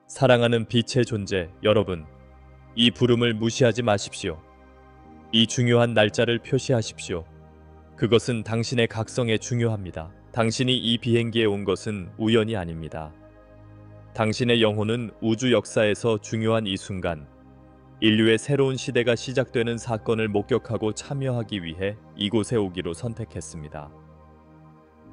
사랑하는 빛의 존재 여러분, 이 부름을 무시하지 마십시오. 이 중요한 날짜를 표시하십시오. 그것은 당신의 각성에 중요합니다. 당신이 이 비행기에 온 것은 우연이 아닙니다. 당신의 영혼은 우주 역사에서 중요한 이 순간, 인류의 새로운 시대가 시작되는 사건을 목격하고 참여하기 위해 이곳에 오기로 선택했습니다.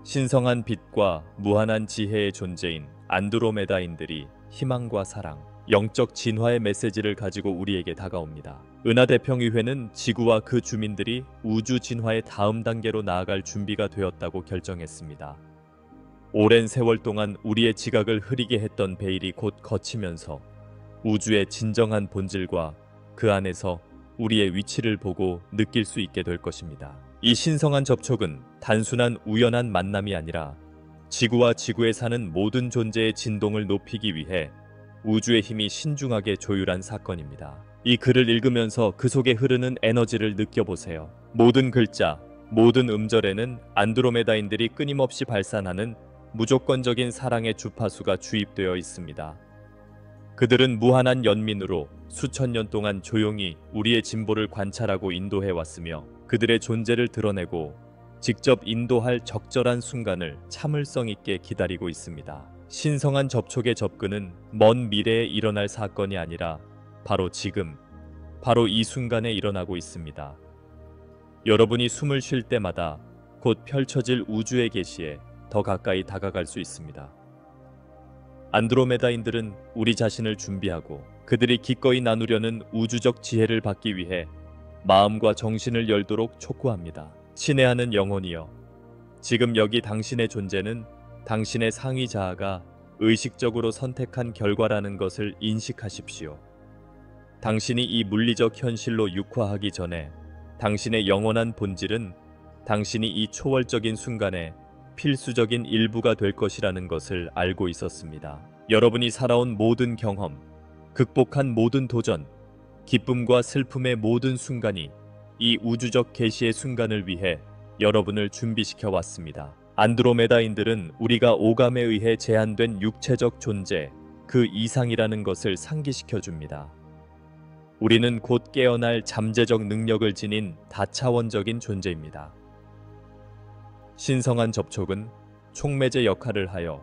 신성한 빛과 무한한 지혜의 존재인 안드로메다인들이 희망과 사랑, 영적 진화의 메시지를 가지고 우리에게 다가옵니다. 은하대평의회는 지구와 그 주민들이 우주 진화의 다음 단계로 나아갈 준비가 되었다고 결정했습니다. 오랜 세월 동안 우리의 지각을 흐리게 했던 베일이 곧 걷히면서 우주의 진정한 본질과 그 안에서 우리의 위치를 보고 느낄 수 있게 될 것입니다. 이 신성한 접촉은 단순한 우연한 만남이 아니라 지구와 지구에 사는 모든 존재의 진동을 높이기 위해 우주의 힘이 신중하게 조율한 사건입니다. 이 글을 읽으면서 그 속에 흐르는 에너지를 느껴보세요. 모든 글자, 모든 음절에는 안드로메다인들이 끊임없이 발산하는 무조건적인 사랑의 주파수가 주입되어 있습니다. 그들은 무한한 연민으로 수천 년 동안 조용히 우리의 진보를 관찰하고 인도해 왔으며 그들의 존재를 드러내고 직접 인도할 적절한 순간을 참을성 있게 기다리고 있습니다. 신성한 접촉의 접근은 먼 미래에 일어날 사건이 아니라 바로 지금, 바로 이 순간에 일어나고 있습니다. 여러분이 숨을 쉴 때마다 곧 펼쳐질 우주의 계시에 더 가까이 다가갈 수 있습니다. 안드로메다인들은 우리 자신을 준비하고 그들이 기꺼이 나누려는 우주적 지혜를 받기 위해 마음과 정신을 열도록 촉구합니다. 친애하는 영혼이여, 지금 여기 당신의 존재는 당신의 상위 자아가 의식적으로 선택한 결과라는 것을 인식하십시오. 당신이 이 물리적 현실로 육화하기 전에 당신의 영원한 본질은 당신이 이 초월적인 순간에 필수적인 일부가 될 것이라는 것을 알고 있었습니다. 여러분이 살아온 모든 경험, 극복한 모든 도전, 기쁨과 슬픔의 모든 순간이 이 우주적 계시의 순간을 위해 여러분을 준비시켜 왔습니다. 안드로메다인들은 우리가 오감에 의해 제한된 육체적 존재, 그 이상이라는 것을 상기시켜 줍니다. 우리는 곧 깨어날 잠재적 능력을 지닌 다차원적인 존재입니다. 신성한 접촉은 촉매제 역할을 하여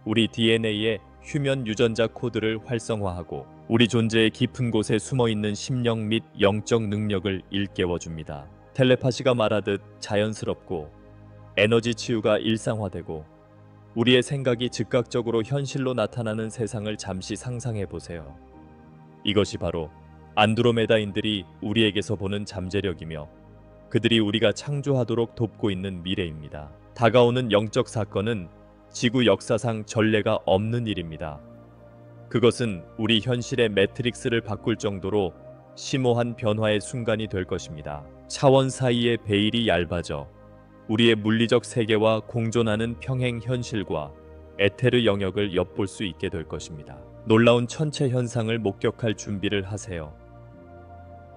우리 DNA의 휴면 유전자 코드를 활성화하고 우리 존재의 깊은 곳에 숨어있는 심령 및 영적 능력을 일깨워줍니다. 텔레파시가 말하듯 자연스럽고 에너지 치유가 일상화되고 우리의 생각이 즉각적으로 현실로 나타나는 세상을 잠시 상상해보세요. 이것이 바로 안드로메다인들이 우리에게서 보는 잠재력이며 그들이 우리가 창조하도록 돕고 있는 미래입니다. 다가오는 영적 사건은 지구 역사상 전례가 없는 일입니다. 그것은 우리 현실의 매트릭스를 바꿀 정도로 심오한 변화의 순간이 될 것입니다. 차원 사이의 베일이 얇아져 우리의 물리적 세계와 공존하는 평행 현실과 에테르 영역을 엿볼 수 있게 될 것입니다. 놀라운 천체 현상을 목격할 준비를 하세요.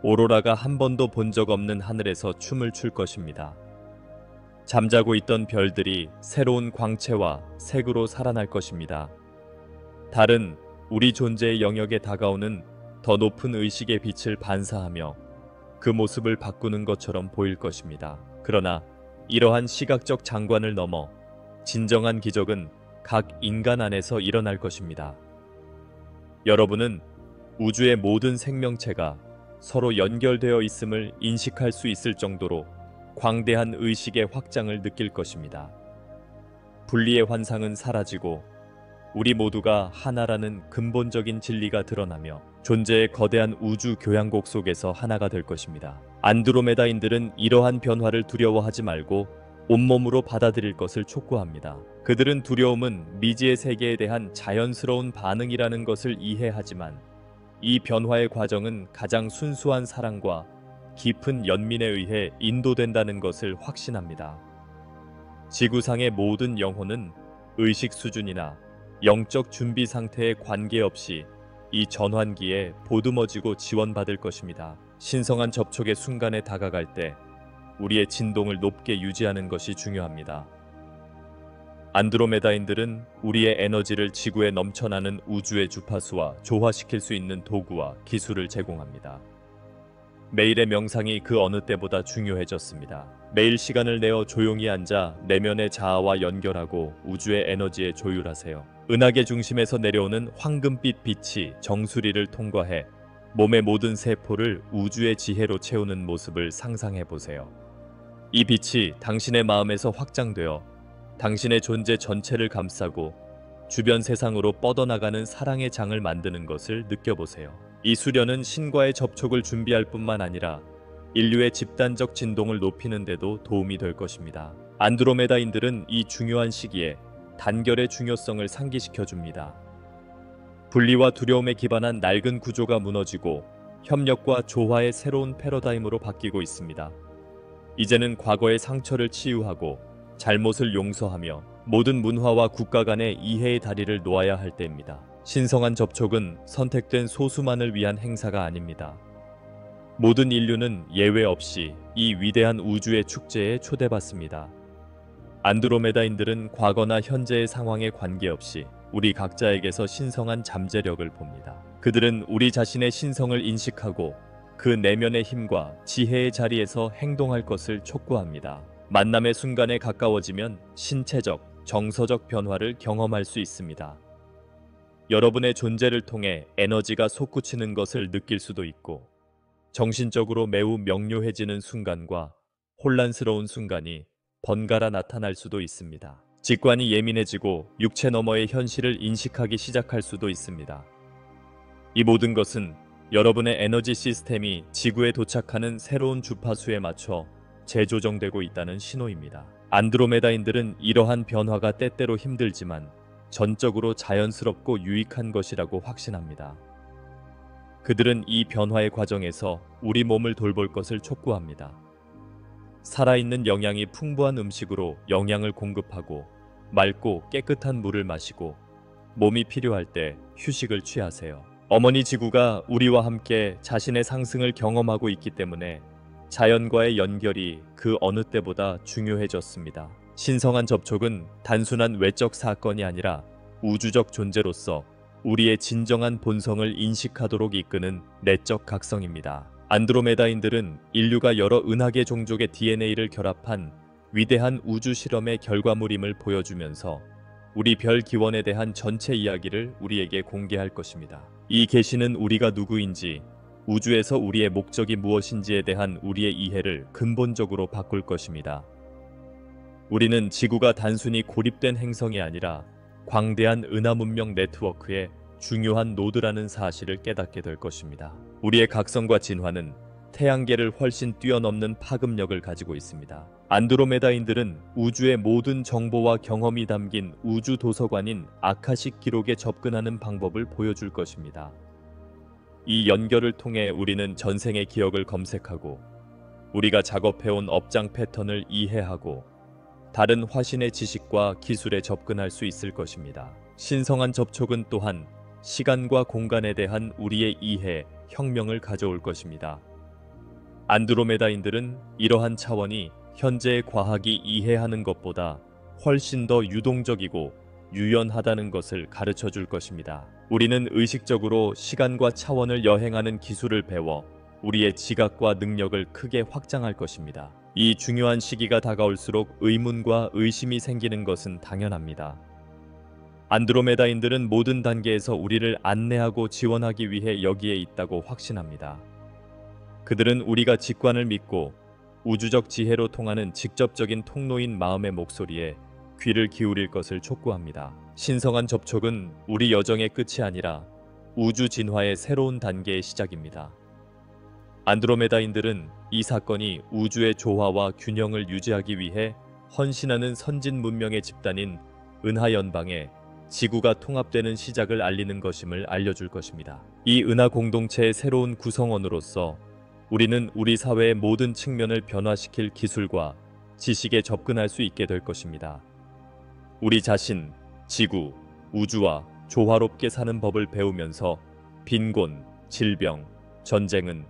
오로라가 한 번도 본 적 없는 하늘에서 춤을 출 것입니다. 잠자고 있던 별들이 새로운 광채와 색으로 살아날 것입니다. 달은 우리 존재의 영역에 다가오는 더 높은 의식의 빛을 반사하며 그 모습을 바꾸는 것처럼 보일 것입니다. 그러나 이러한 시각적 장관을 넘어 진정한 기적은 각 인간 안에서 일어날 것입니다. 여러분은 우주의 모든 생명체가 서로 연결되어 있음을 인식할 수 있을 정도로 광대한 의식의 확장을 느낄 것입니다. 분리의 환상은 사라지고 우리 모두가 하나라는 근본적인 진리가 드러나며 존재의 거대한 우주 교향곡 속에서 하나가 될 것입니다. 안드로메다인들은 이러한 변화를 두려워하지 말고 온몸으로 받아들일 것을 촉구합니다. 그들은 두려움은 미지의 세계에 대한 자연스러운 반응이라는 것을 이해하지만 이 변화의 과정은 가장 순수한 사랑과 깊은 연민에 의해 인도된다는 것을 확신합니다. 지구상의 모든 영혼은 의식 수준이나 영적 준비 상태에 관계없이 이 전환기에 보듬어지고 지원받을 것입니다. 신성한 접촉의 순간에 다가갈 때 우리의 진동을 높게 유지하는 것이 중요합니다. 안드로메다인들은 우리의 에너지를 지구에 넘쳐나는 우주의 주파수와 조화시킬 수 있는 도구와 기술을 제공합니다. 매일의 명상이 그 어느 때보다 중요해졌습니다. 매일 시간을 내어 조용히 앉아 내면의 자아와 연결하고 우주의 에너지에 조율하세요. 은하계 중심에서 내려오는 황금빛 빛이 정수리를 통과해 몸의 모든 세포를 우주의 지혜로 채우는 모습을 상상해 보세요. 이 빛이 당신의 마음에서 확장되어 당신의 존재 전체를 감싸고 주변 세상으로 뻗어나가는 사랑의 장을 만드는 것을 느껴보세요. 이 수련은 신과의 접촉을 준비할 뿐만 아니라 인류의 집단적 진동을 높이는 데도 도움이 될 것입니다. 안드로메다인들은 이 중요한 시기에 단결의 중요성을 상기시켜 줍니다. 분리와 두려움에 기반한 낡은 구조가 무너지고 협력과 조화의 새로운 패러다임으로 바뀌고 있습니다. 이제는 과거의 상처를 치유하고 잘못을 용서하며 모든 문화와 국가 간의 이해의 다리를 놓아야 할 때입니다. 신성한 접촉은 선택된 소수만을 위한 행사가 아닙니다. 모든 인류는 예외 없이 이 위대한 우주의 축제에 초대받습니다. 안드로메다인들은 과거나 현재의 상황에 관계없이 우리 각자에게서 신성한 잠재력을 봅니다. 그들은 우리 자신의 신성을 인식하고 그 내면의 힘과 지혜의 자리에서 행동할 것을 촉구합니다. 만남의 순간에 가까워지면 신체적, 정서적 변화를 경험할 수 있습니다. 여러분의 존재를 통해 에너지가 솟구치는 것을 느낄 수도 있고, 정신적으로 매우 명료해지는 순간과 혼란스러운 순간이 번갈아 나타날 수도 있습니다. 직관이 예민해지고 육체 너머의 현실을 인식하기 시작할 수도 있습니다. 이 모든 것은 여러분의 에너지 시스템이 지구에 도착하는 새로운 주파수에 맞춰 재조정되고 있다는 신호입니다. 안드로메다인들은 이러한 변화가 때때로 힘들지만 전적으로 자연스럽고 유익한 것이라고 확신합니다. 그들은 이 변화의 과정에서 우리 몸을 돌볼 것을 촉구합니다. 살아있는 영양이 풍부한 음식으로 영양을 공급하고 맑고 깨끗한 물을 마시고 몸이 필요할 때 휴식을 취하세요. 어머니 지구가 우리와 함께 자신의 상승을 경험하고 있기 때문에 자연과의 연결이 그 어느 때보다 중요해졌습니다. 신성한 접촉은 단순한 외적 사건이 아니라 우주적 존재로서 우리의 진정한 본성을 인식하도록 이끄는 내적 각성입니다. 안드로메다인들은 인류가 여러 은하계 종족의 DNA를 결합한 위대한 우주 실험의 결과물임을 보여주면서 우리 별 기원에 대한 전체 이야기를 우리에게 공개할 것입니다. 이 계시는 우리가 누구인지, 우주에서 우리의 목적이 무엇인지에 대한 우리의 이해를 근본적으로 바꿀 것입니다. 우리는 지구가 단순히 고립된 행성이 아니라 광대한 은하 문명 네트워크의 중요한 노드라는 사실을 깨닫게 될 것입니다. 우리의 각성과 진화는 태양계를 훨씬 뛰어넘는 파급력을 가지고 있습니다. 안드로메다인들은 우주의 모든 정보와 경험이 담긴 우주 도서관인 아카식 기록에 접근하는 방법을 보여줄 것입니다. 이 연결을 통해 우리는 전생의 기억을 검색하고 우리가 작업해온 업장 패턴을 이해하고 다른 화신의 지식과 기술에 접근할 수 있을 것입니다. 신성한 접촉은 또한 시간과 공간에 대한 우리의 이해, 혁명을 가져올 것입니다. 안드로메다인들은 이러한 차원이 현재의 과학이 이해하는 것보다 훨씬 더 유동적이고 유연하다는 것을 가르쳐 줄 것입니다. 우리는 의식적으로 시간과 차원을 여행하는 기술을 배워 우리의 지각과 능력을 크게 확장할 것입니다. 이 중요한 시기가 다가올수록 의문과 의심이 생기는 것은 당연합니다. 안드로메다인들은 모든 단계에서 우리를 안내하고 지원하기 위해 여기에 있다고 확신합니다. 그들은 우리가 직관을 믿고 우주적 지혜로 통하는 직접적인 통로인 마음의 목소리에 귀를 기울일 것을 촉구합니다. 신성한 접촉은 우리 여정의 끝이 아니라 우주 진화의 새로운 단계의 시작입니다. 안드로메다인들은 이 사건이 우주의 조화와 균형을 유지하기 위해 헌신하는 선진 문명의 집단인 은하연방에 지구가 통합되는 시작을 알리는 것임을 알려줄 것입니다. 이 은하 공동체의 새로운 구성원으로서 우리는 우리 사회의 모든 측면을 변화시킬 기술과 지식에 접근할 수 있게 될 것입니다. 우리 자신, 지구, 우주와 조화롭게 사는 법을 배우면서 빈곤, 질병, 전쟁은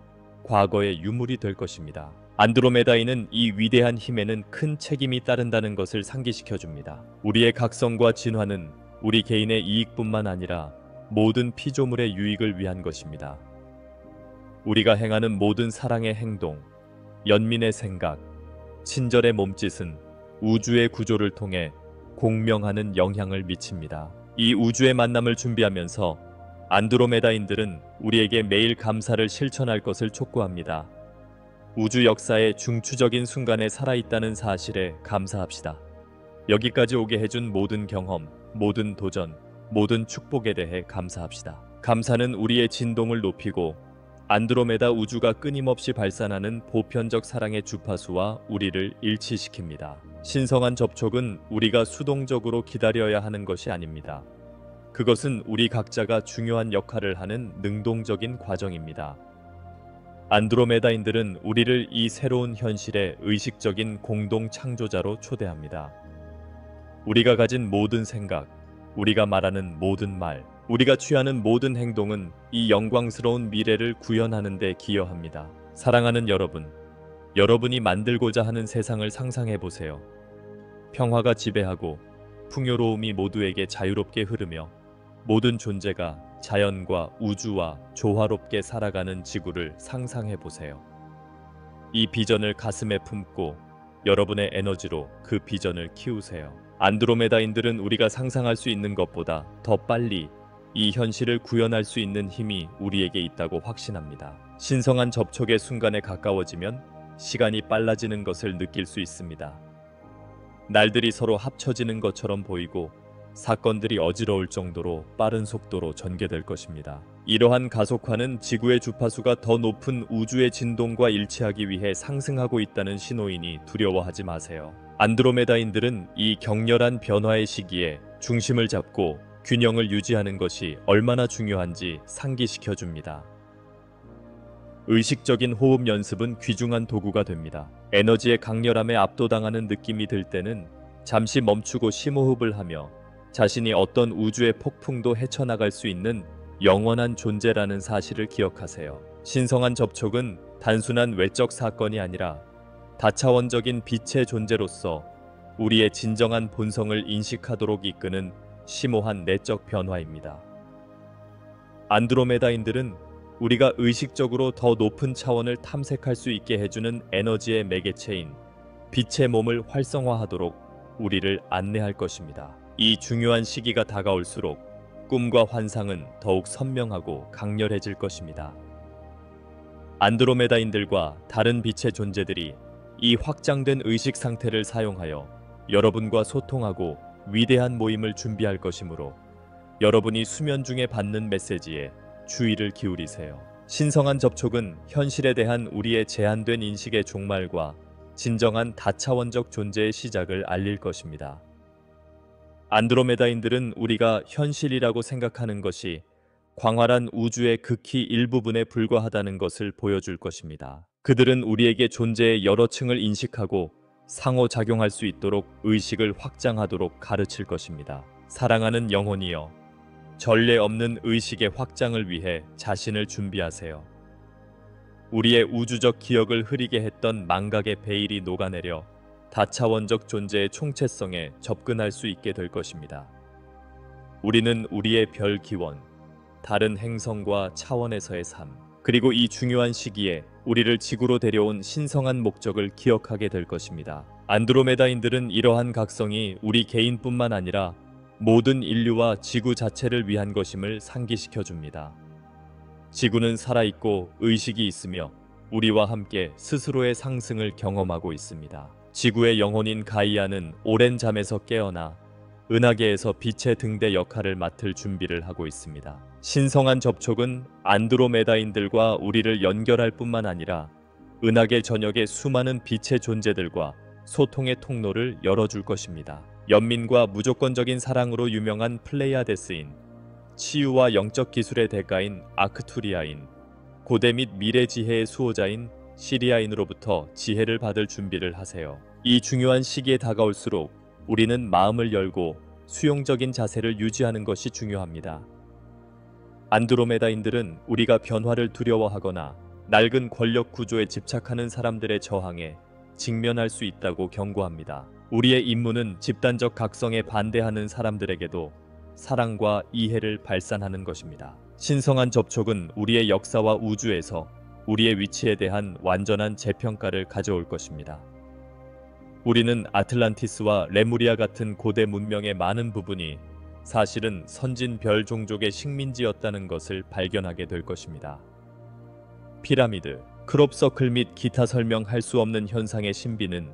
과거의 유물이 될 것입니다. 안드로메다인은 이 위대한 힘에는 큰 책임이 따른다는 것을 상기시켜줍니다. 우리의 각성과 진화는 우리 개인의 이익뿐만 아니라 모든 피조물의 유익을 위한 것입니다. 우리가 행하는 모든 사랑의 행동, 연민의 생각, 친절의 몸짓은 우주의 구조를 통해 공명하는 영향을 미칩니다. 이 우주의 만남을 준비하면서 안드로메다인들은 우리에게 매일 감사를 실천할 것을 촉구합니다. 우주 역사의 중추적인 순간에 살아있다는 사실에 감사합시다. 여기까지 오게 해준 모든 경험, 모든 도전, 모든 축복에 대해 감사합시다. 감사는 우리의 진동을 높이고 안드로메다 우주가 끊임없이 발산하는 보편적 사랑의 주파수와 우리를 일치시킵니다. 신성한 접촉은 우리가 수동적으로 기다려야 하는 것이 아닙니다. 그것은 우리 각자가 중요한 역할을 하는 능동적인 과정입니다. 안드로메다인들은 우리를 이 새로운 현실의 의식적인 공동 창조자로 초대합니다. 우리가 가진 모든 생각, 우리가 말하는 모든 말, 우리가 취하는 모든 행동은 이 영광스러운 미래를 구현하는 데 기여합니다. 사랑하는 여러분, 여러분이 만들고자 하는 세상을 상상해 보세요. 평화가 지배하고 풍요로움이 모두에게 자유롭게 흐르며 모든 존재가 자연과 우주와 조화롭게 살아가는 지구를 상상해 보세요. 이 비전을 가슴에 품고 여러분의 에너지로 그 비전을 키우세요. 안드로메다인들은 우리가 상상할 수 있는 것보다 더 빨리 이 현실을 구현할 수 있는 힘이 우리에게 있다고 확신합니다. 신성한 접촉의 순간에 가까워지면 시간이 빨라지는 것을 느낄 수 있습니다. 날들이 서로 합쳐지는 것처럼 보이고 사건들이 어지러울 정도로 빠른 속도로 전개될 것입니다. 이러한 가속화는 지구의 주파수가 더 높은 우주의 진동과 일치하기 위해 상승하고 있다는 신호이니 두려워하지 마세요. 안드로메다인들은 이 격렬한 변화의 시기에 중심을 잡고 균형을 유지하는 것이 얼마나 중요한지 상기시켜 줍니다. 의식적인 호흡 연습은 귀중한 도구가 됩니다. 에너지의 강렬함에 압도당하는 느낌이 들 때는 잠시 멈추고 심호흡을 하며 자신이 어떤 우주의 폭풍도 헤쳐나갈 수 있는 영원한 존재라는 사실을 기억하세요. 신성한 접촉은 단순한 외적 사건이 아니라 다차원적인 빛의 존재로서 우리의 진정한 본성을 인식하도록 이끄는 심오한 내적 변화입니다. 안드로메다인들은 우리가 의식적으로 더 높은 차원을 탐색할 수 있게 해주는 에너지의 매개체인 빛의 몸을 활성화하도록 우리를 안내할 것입니다. 이 중요한 시기가 다가올수록 꿈과 환상은 더욱 선명하고 강렬해질 것입니다. 안드로메다인들과 다른 빛의 존재들이 이 확장된 의식 상태를 사용하여 여러분과 소통하고 위대한 모임을 준비할 것이므로 여러분이 수면 중에 받는 메시지에 주의를 기울이세요. 신성한 접촉은 현실에 대한 우리의 제한된 인식의 종말과 진정한 다차원적 존재의 시작을 알릴 것입니다. 안드로메다인들은 우리가 현실이라고 생각하는 것이 광활한 우주의 극히 일부분에 불과하다는 것을 보여줄 것입니다. 그들은 우리에게 존재의 여러 층을 인식하고 상호작용할 수 있도록 의식을 확장하도록 가르칠 것입니다. 사랑하는 영혼이여, 전례 없는 의식의 확장을 위해 자신을 준비하세요. 우리의 우주적 기억을 흐리게 했던 망각의 베일이 녹아내려 다차원적 존재의 총체성에 접근할 수 있게 될 것입니다. 우리는 우리의 별 기원, 다른 행성과 차원에서의 삶, 그리고 이 중요한 시기에 우리를 지구로 데려온 신성한 목적을 기억하게 될 것입니다. 안드로메다인들은 이러한 각성이 우리 개인뿐만 아니라 모든 인류와 지구 자체를 위한 것임을 상기시켜 줍니다. 지구는 살아있고 의식이 있으며 우리와 함께 스스로의 상승을 경험하고 있습니다. 지구의 영혼인 가이아는 오랜 잠에서 깨어나 은하계에서 빛의 등대 역할을 맡을 준비를 하고 있습니다. 신성한 접촉은 안드로메다인들과 우리를 연결할 뿐만 아니라 은하계 전역의 수많은 빛의 존재들과 소통의 통로를 열어줄 것입니다. 연민과 무조건적인 사랑으로 유명한 플레이아데스인, 치유와 영적 기술의 대가인 아크투리아인, 고대 및 미래 지혜의 수호자인 시리아인으로부터 지혜를 받을 준비를 하세요. 이 중요한 시기에 다가올수록 우리는 마음을 열고 수용적인 자세를 유지하는 것이 중요합니다. 안드로메다인들은 우리가 변화를 두려워하거나 낡은 권력 구조에 집착하는 사람들의 저항에 직면할 수 있다고 경고합니다. 우리의 임무는 집단적 각성에 반대하는 사람들에게도 사랑과 이해를 발산하는 것입니다. 신성한 접촉은 우리의 역사와 우주에서 우리의 위치에 대한 완전한 재평가를 가져올 것입니다. 우리는 아틀란티스와 레무리아 같은 고대 문명의 많은 부분이 사실은 선진 별 종족의 식민지였다는 것을 발견하게 될 것입니다. 피라미드, 크롭서클 및 기타 설명할 수 없는 현상의 신비는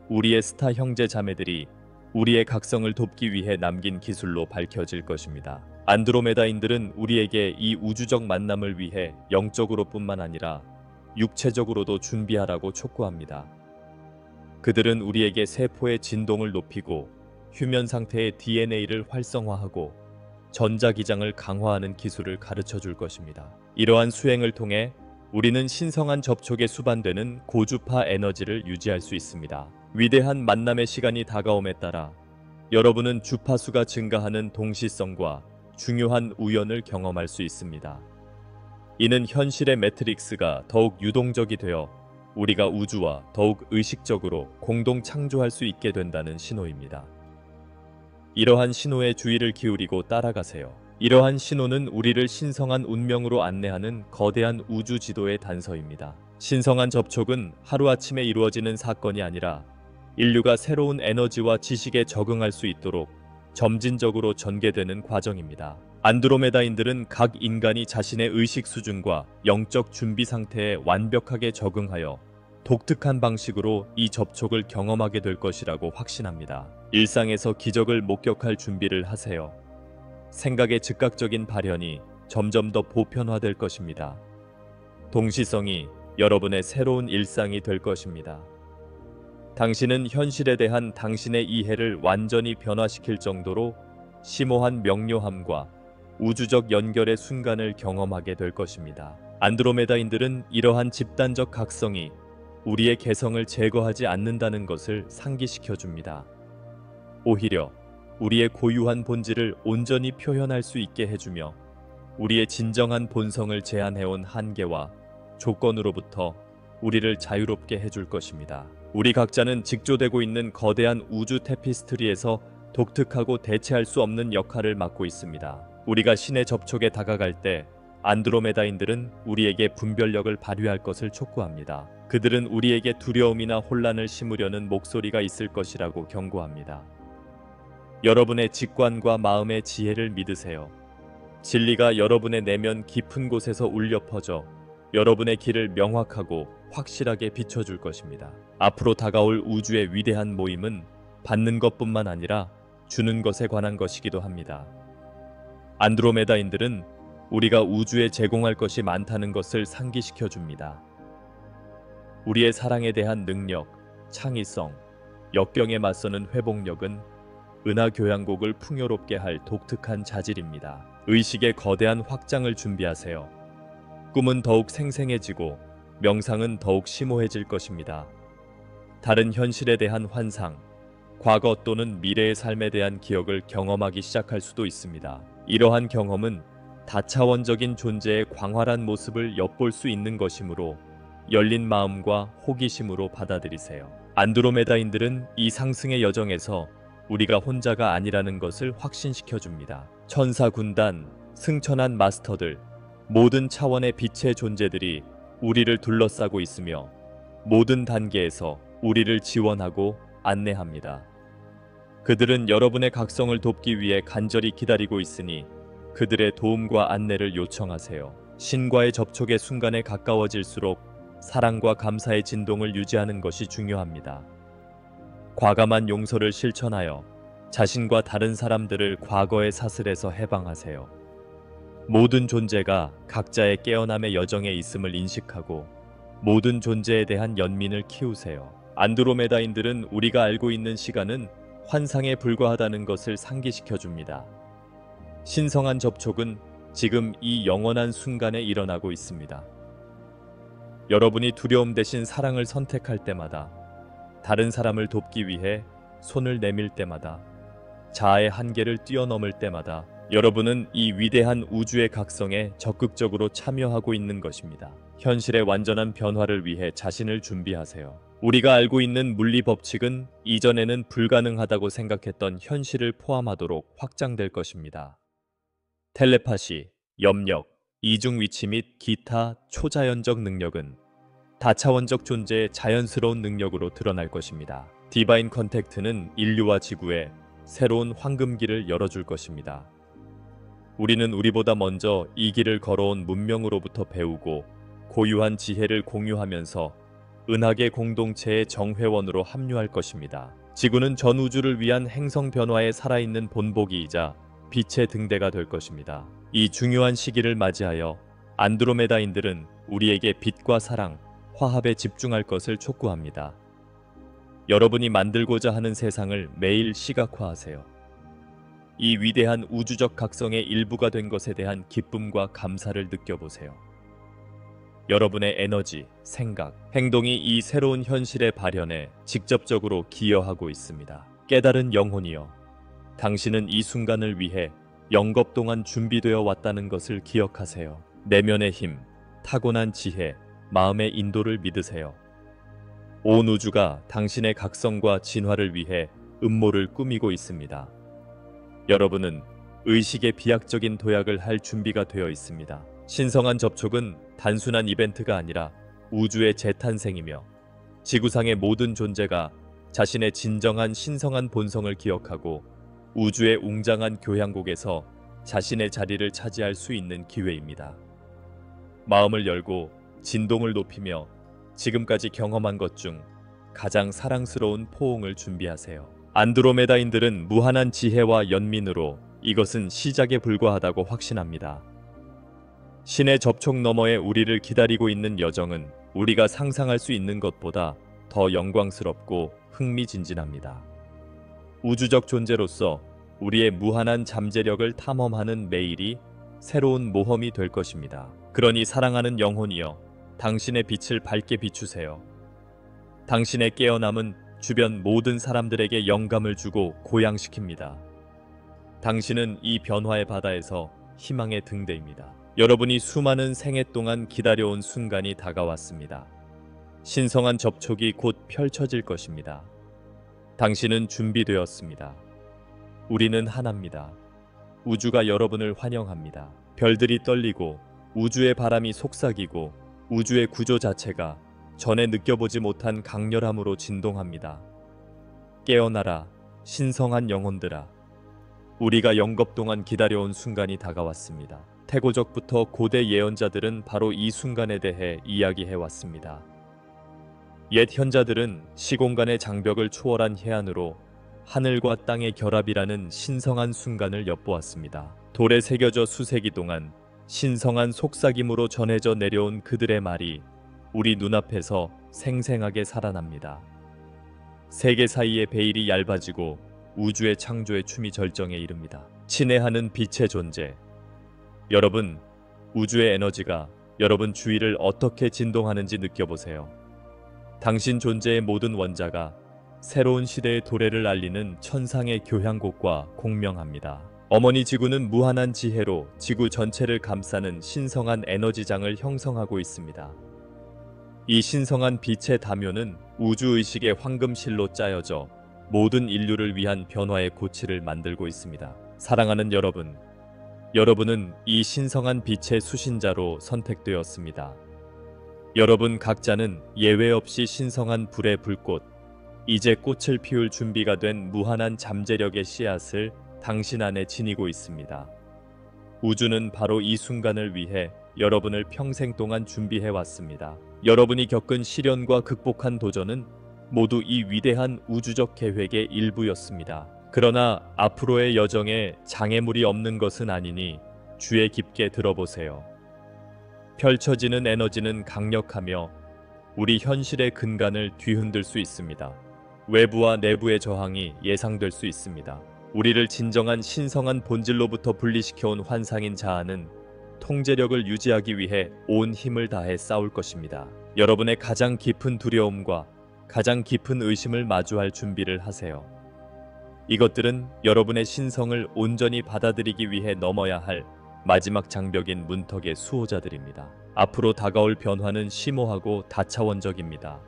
우리의 스타 형제 자매들이 우리의 각성을 돕기 위해 남긴 기술로 밝혀질 것입니다. 안드로메다인들은 우리에게 이 우주적 만남을 위해 영적으로뿐만 아니라 육체적으로도 준비하라고 촉구합니다. 그들은 우리에게 세포의 진동을 높이고 휴면 상태의 DNA를 활성화하고 전자기장을 강화하는 기술을 가르쳐 줄 것입니다. 이러한 수행을 통해 우리는 신성한 접촉에 수반되는 고주파 에너지를 유지할 수 있습니다. 위대한 만남의 시간이 다가옴에 따라 여러분은 주파수가 증가하는 동시성과 중요한 우연을 경험할 수 있습니다. 이는 현실의 매트릭스가 더욱 유동적이 되어 우리가 우주와 더욱 의식적으로 공동 창조할 수 있게 된다는 신호입니다. 이러한 신호에 주의를 기울이고 따라가세요. 이러한 신호는 우리를 신성한 운명으로 안내하는 거대한 우주 지도의 단서입니다. 신성한 접촉은 하루아침에 이루어지는 사건이 아니라 인류가 새로운 에너지와 지식에 적응할 수 있도록 점진적으로 전개되는 과정입니다. 안드로메다인들은 각 인간이 자신의 의식 수준과 영적 준비 상태에 완벽하게 적응하여 독특한 방식으로 이 접촉을 경험하게 될 것이라고 확신합니다. 일상에서 기적을 목격할 준비를 하세요. 생각의 즉각적인 발현이 점점 더 보편화될 것입니다. 동시성이 여러분의 새로운 일상이 될 것입니다. 당신은 현실에 대한 당신의 이해를 완전히 변화시킬 정도로 심오한 명료함과 우주적 연결의 순간을 경험하게 될 것입니다. 안드로메다인들은 이러한 집단적 각성이 우리의 개성을 제거하지 않는다는 것을 상기시켜 줍니다. 오히려 우리의 고유한 본질을 온전히 표현할 수 있게 해주며 우리의 진정한 본성을 제한해온 한계와 조건으로부터 우리를 자유롭게 해줄 것입니다. 우리 각자는 직조되고 있는 거대한 우주 테피스트리에서 독특하고 대체할 수 없는 역할을 맡고 있습니다. 우리가 신의 접촉에 다가갈 때 안드로메다인들은 우리에게 분별력을 발휘할 것을 촉구합니다. 그들은 우리에게 두려움이나 혼란을 심으려는 목소리가 있을 것이라고 경고합니다. 여러분의 직관과 마음의 지혜를 믿으세요. 진리가 여러분의 내면 깊은 곳에서 울려 퍼져 여러분의 길을 명확하고 확실하게 비춰줄 것입니다. 앞으로 다가올 우주의 위대한 모임은 받는 것뿐만 아니라 주는 것에 관한 것이기도 합니다. 안드로메다인들은 우리가 우주에 제공할 것이 많다는 것을 상기시켜 줍니다. 우리의 사랑에 대한 능력, 창의성, 역병에 맞서는 회복력은 은하 교향곡을 풍요롭게 할 독특한 자질입니다. 의식의 거대한 확장을 준비하세요. 꿈은 더욱 생생해지고 명상은 더욱 심오해질 것입니다. 다른 현실에 대한 환상, 과거 또는 미래의 삶에 대한 기억을 경험하기 시작할 수도 있습니다. 이러한 경험은 다차원적인 존재의 광활한 모습을 엿볼 수 있는 것이므로 열린 마음과 호기심으로 받아들이세요. 안드로메다인들은 이 상승의 여정에서 우리가 혼자가 아니라는 것을 확신시켜 줍니다. 천사 군단, 승천한 마스터들, 모든 차원의 빛의 존재들이 우리를 둘러싸고 있으며 모든 단계에서 우리를 지원하고 안내합니다. 그들은 여러분의 각성을 돕기 위해 간절히 기다리고 있으니 그들의 도움과 안내를 요청하세요. 신과의 접촉의 순간에 가까워질수록 사랑과 감사의 진동을 유지하는 것이 중요합니다. 과감한 용서를 실천하여 자신과 다른 사람들을 과거의 사슬에서 해방하세요. 모든 존재가 각자의 깨어남의 여정에 있음을 인식하고 모든 존재에 대한 연민을 키우세요. 안드로메다인들은 우리가 알고 있는 시간은 환상에 불과하다는 것을 상기시켜 줍니다. 신성한 접촉은 지금 이 영원한 순간에 일어나고 있습니다. 여러분이 두려움 대신 사랑을 선택할 때마다, 다른 사람을 돕기 위해 손을 내밀 때마다, 자아의 한계를 뛰어넘을 때마다 여러분은 이 위대한 우주의 각성에 적극적으로 참여하고 있는 것입니다. 현실의 완전한 변화를 위해 자신을 준비하세요. 우리가 알고 있는 물리 법칙은 이전에는 불가능하다고 생각했던 현실을 포함하도록 확장될 것입니다. 텔레파시, 염력, 이중 위치 및 기타 초자연적 능력은 다차원적 존재의 자연스러운 능력으로 드러날 것입니다. 디바인 컨택트는 인류와 지구에 새로운 황금길을 열어줄 것입니다. 우리는 우리보다 먼저 이 길을 걸어온 문명으로부터 배우고 고유한 지혜를 공유하면서 은하계 공동체의 정회원으로 합류할 것입니다. 지구는 전 우주를 위한 행성 변화에 살아있는 본보기이자 빛의 등대가 될 것입니다. 이 중요한 시기를 맞이하여 안드로메다인들은 우리에게 빛과 사랑, 화합에 집중할 것을 촉구합니다. 여러분이 만들고자 하는 세상을 매일 시각화하세요. 이 위대한 우주적 각성의 일부가 된 것에 대한 기쁨과 감사를 느껴보세요. 여러분의 에너지, 생각, 행동이 이 새로운 현실의 발현에 직접적으로 기여하고 있습니다. 깨달은 영혼이여, 당신은 이 순간을 위해 영겁 동안 준비되어 왔다는 것을 기억하세요. 내면의 힘, 타고난 지혜, 마음의 인도를 믿으세요. 온 우주가 당신의 각성과 진화를 위해 음모를 꾸미고 있습니다. 여러분은 의식의 비약적인 도약을 할 준비가 되어 있습니다. 신성한 접촉은 단순한 이벤트가 아니라 우주의 재탄생이며 지구상의 모든 존재가 자신의 진정한 신성한 본성을 기억하고 우주의 웅장한 교향곡에서 자신의 자리를 차지할 수 있는 기회입니다. 마음을 열고 진동을 높이며 지금까지 경험한 것 중 가장 사랑스러운 포옹을 준비하세요. 안드로메다인들은 무한한 지혜와 연민으로 이것은 시작에 불과하다고 확신합니다. 신의 접촉 너머에 우리를 기다리고 있는 여정은 우리가 상상할 수 있는 것보다 더 영광스럽고 흥미진진합니다. 우주적 존재로서 우리의 무한한 잠재력을 탐험하는 매일이 새로운 모험이 될 것입니다. 그러니 사랑하는 영혼이여, 당신의 빛을 밝게 비추세요. 당신의 깨어남은 주변 모든 사람들에게 영감을 주고 고양시킵니다. 당신은 이 변화의 바다에서 희망의 등대입니다. 여러분이 수많은 생애 동안 기다려온 순간이 다가왔습니다. 신성한 접촉이 곧 펼쳐질 것입니다. 당신은 준비되었습니다. 우리는 하나입니다. 우주가 여러분을 환영합니다. 별들이 떨리고 우주의 바람이 속삭이고 우주의 구조 자체가 전에 느껴보지 못한 강렬함으로 진동합니다. 깨어나라, 신성한 영혼들아. 우리가 영겁 동안 기다려온 순간이 다가왔습니다. 태고적부터 고대 예언자들은 바로 이 순간에 대해 이야기해왔습니다. 옛 현자들은 시공간의 장벽을 초월한 해안으로 하늘과 땅의 결합이라는 신성한 순간을 엿보았습니다. 돌에 새겨져 수세기 동안 신성한 속삭임으로 전해져 내려온 그들의 말이 우리 눈앞에서 생생하게 살아납니다. 세계 사이의 베일이 얇아지고 우주의 창조의 춤이 절정에 이릅니다. 친애하는 빛의 존재. 여러분, 우주의 에너지가 여러분 주위를 어떻게 진동하는지 느껴보세요. 당신 존재의 모든 원자가 새로운 시대의 도래를 알리는 천상의 교향곡과 공명합니다. 어머니 지구는 무한한 지혜로 지구 전체를 감싸는 신성한 에너지장을 형성하고 있습니다. 이 신성한 빛의 다묘는 우주의식의 황금실로 짜여져 모든 인류를 위한 변화의 고치를 만들고 있습니다. 사랑하는 여러분, 여러분은 이 신성한 빛의 수신자로 선택되었습니다. 여러분 각자는 예외 없이 신성한 불의 불꽃, 이제 꽃을 피울 준비가 된 무한한 잠재력의 씨앗을 당신 안에 지니고 있습니다. 우주는 바로 이 순간을 위해 여러분을 평생 동안 준비해 왔습니다. 여러분이 겪은 시련과 극복한 도전은 모두 이 위대한 우주적 계획의 일부였습니다. 그러나 앞으로의 여정에 장애물이 없는 것은 아니니 주의 깊게 들어보세요. 펼쳐지는 에너지는 강력하며 우리 현실의 근간을 뒤흔들 수 있습니다. 외부와 내부의 저항이 예상될 수 있습니다. 우리를 진정한 신성한 본질로부터 분리시켜온 환상인 자아는 통제력을 유지하기 위해 온 힘을 다해 싸울 것입니다. 여러분의 가장 깊은 두려움과 가장 깊은 의심을 마주할 준비를 하세요. 이것들은 여러분의 신성을 온전히 받아들이기 위해 넘어야 할 마지막 장벽인 문턱의 수호자들입니다. 앞으로 다가올 변화는 심오하고 다차원적입니다.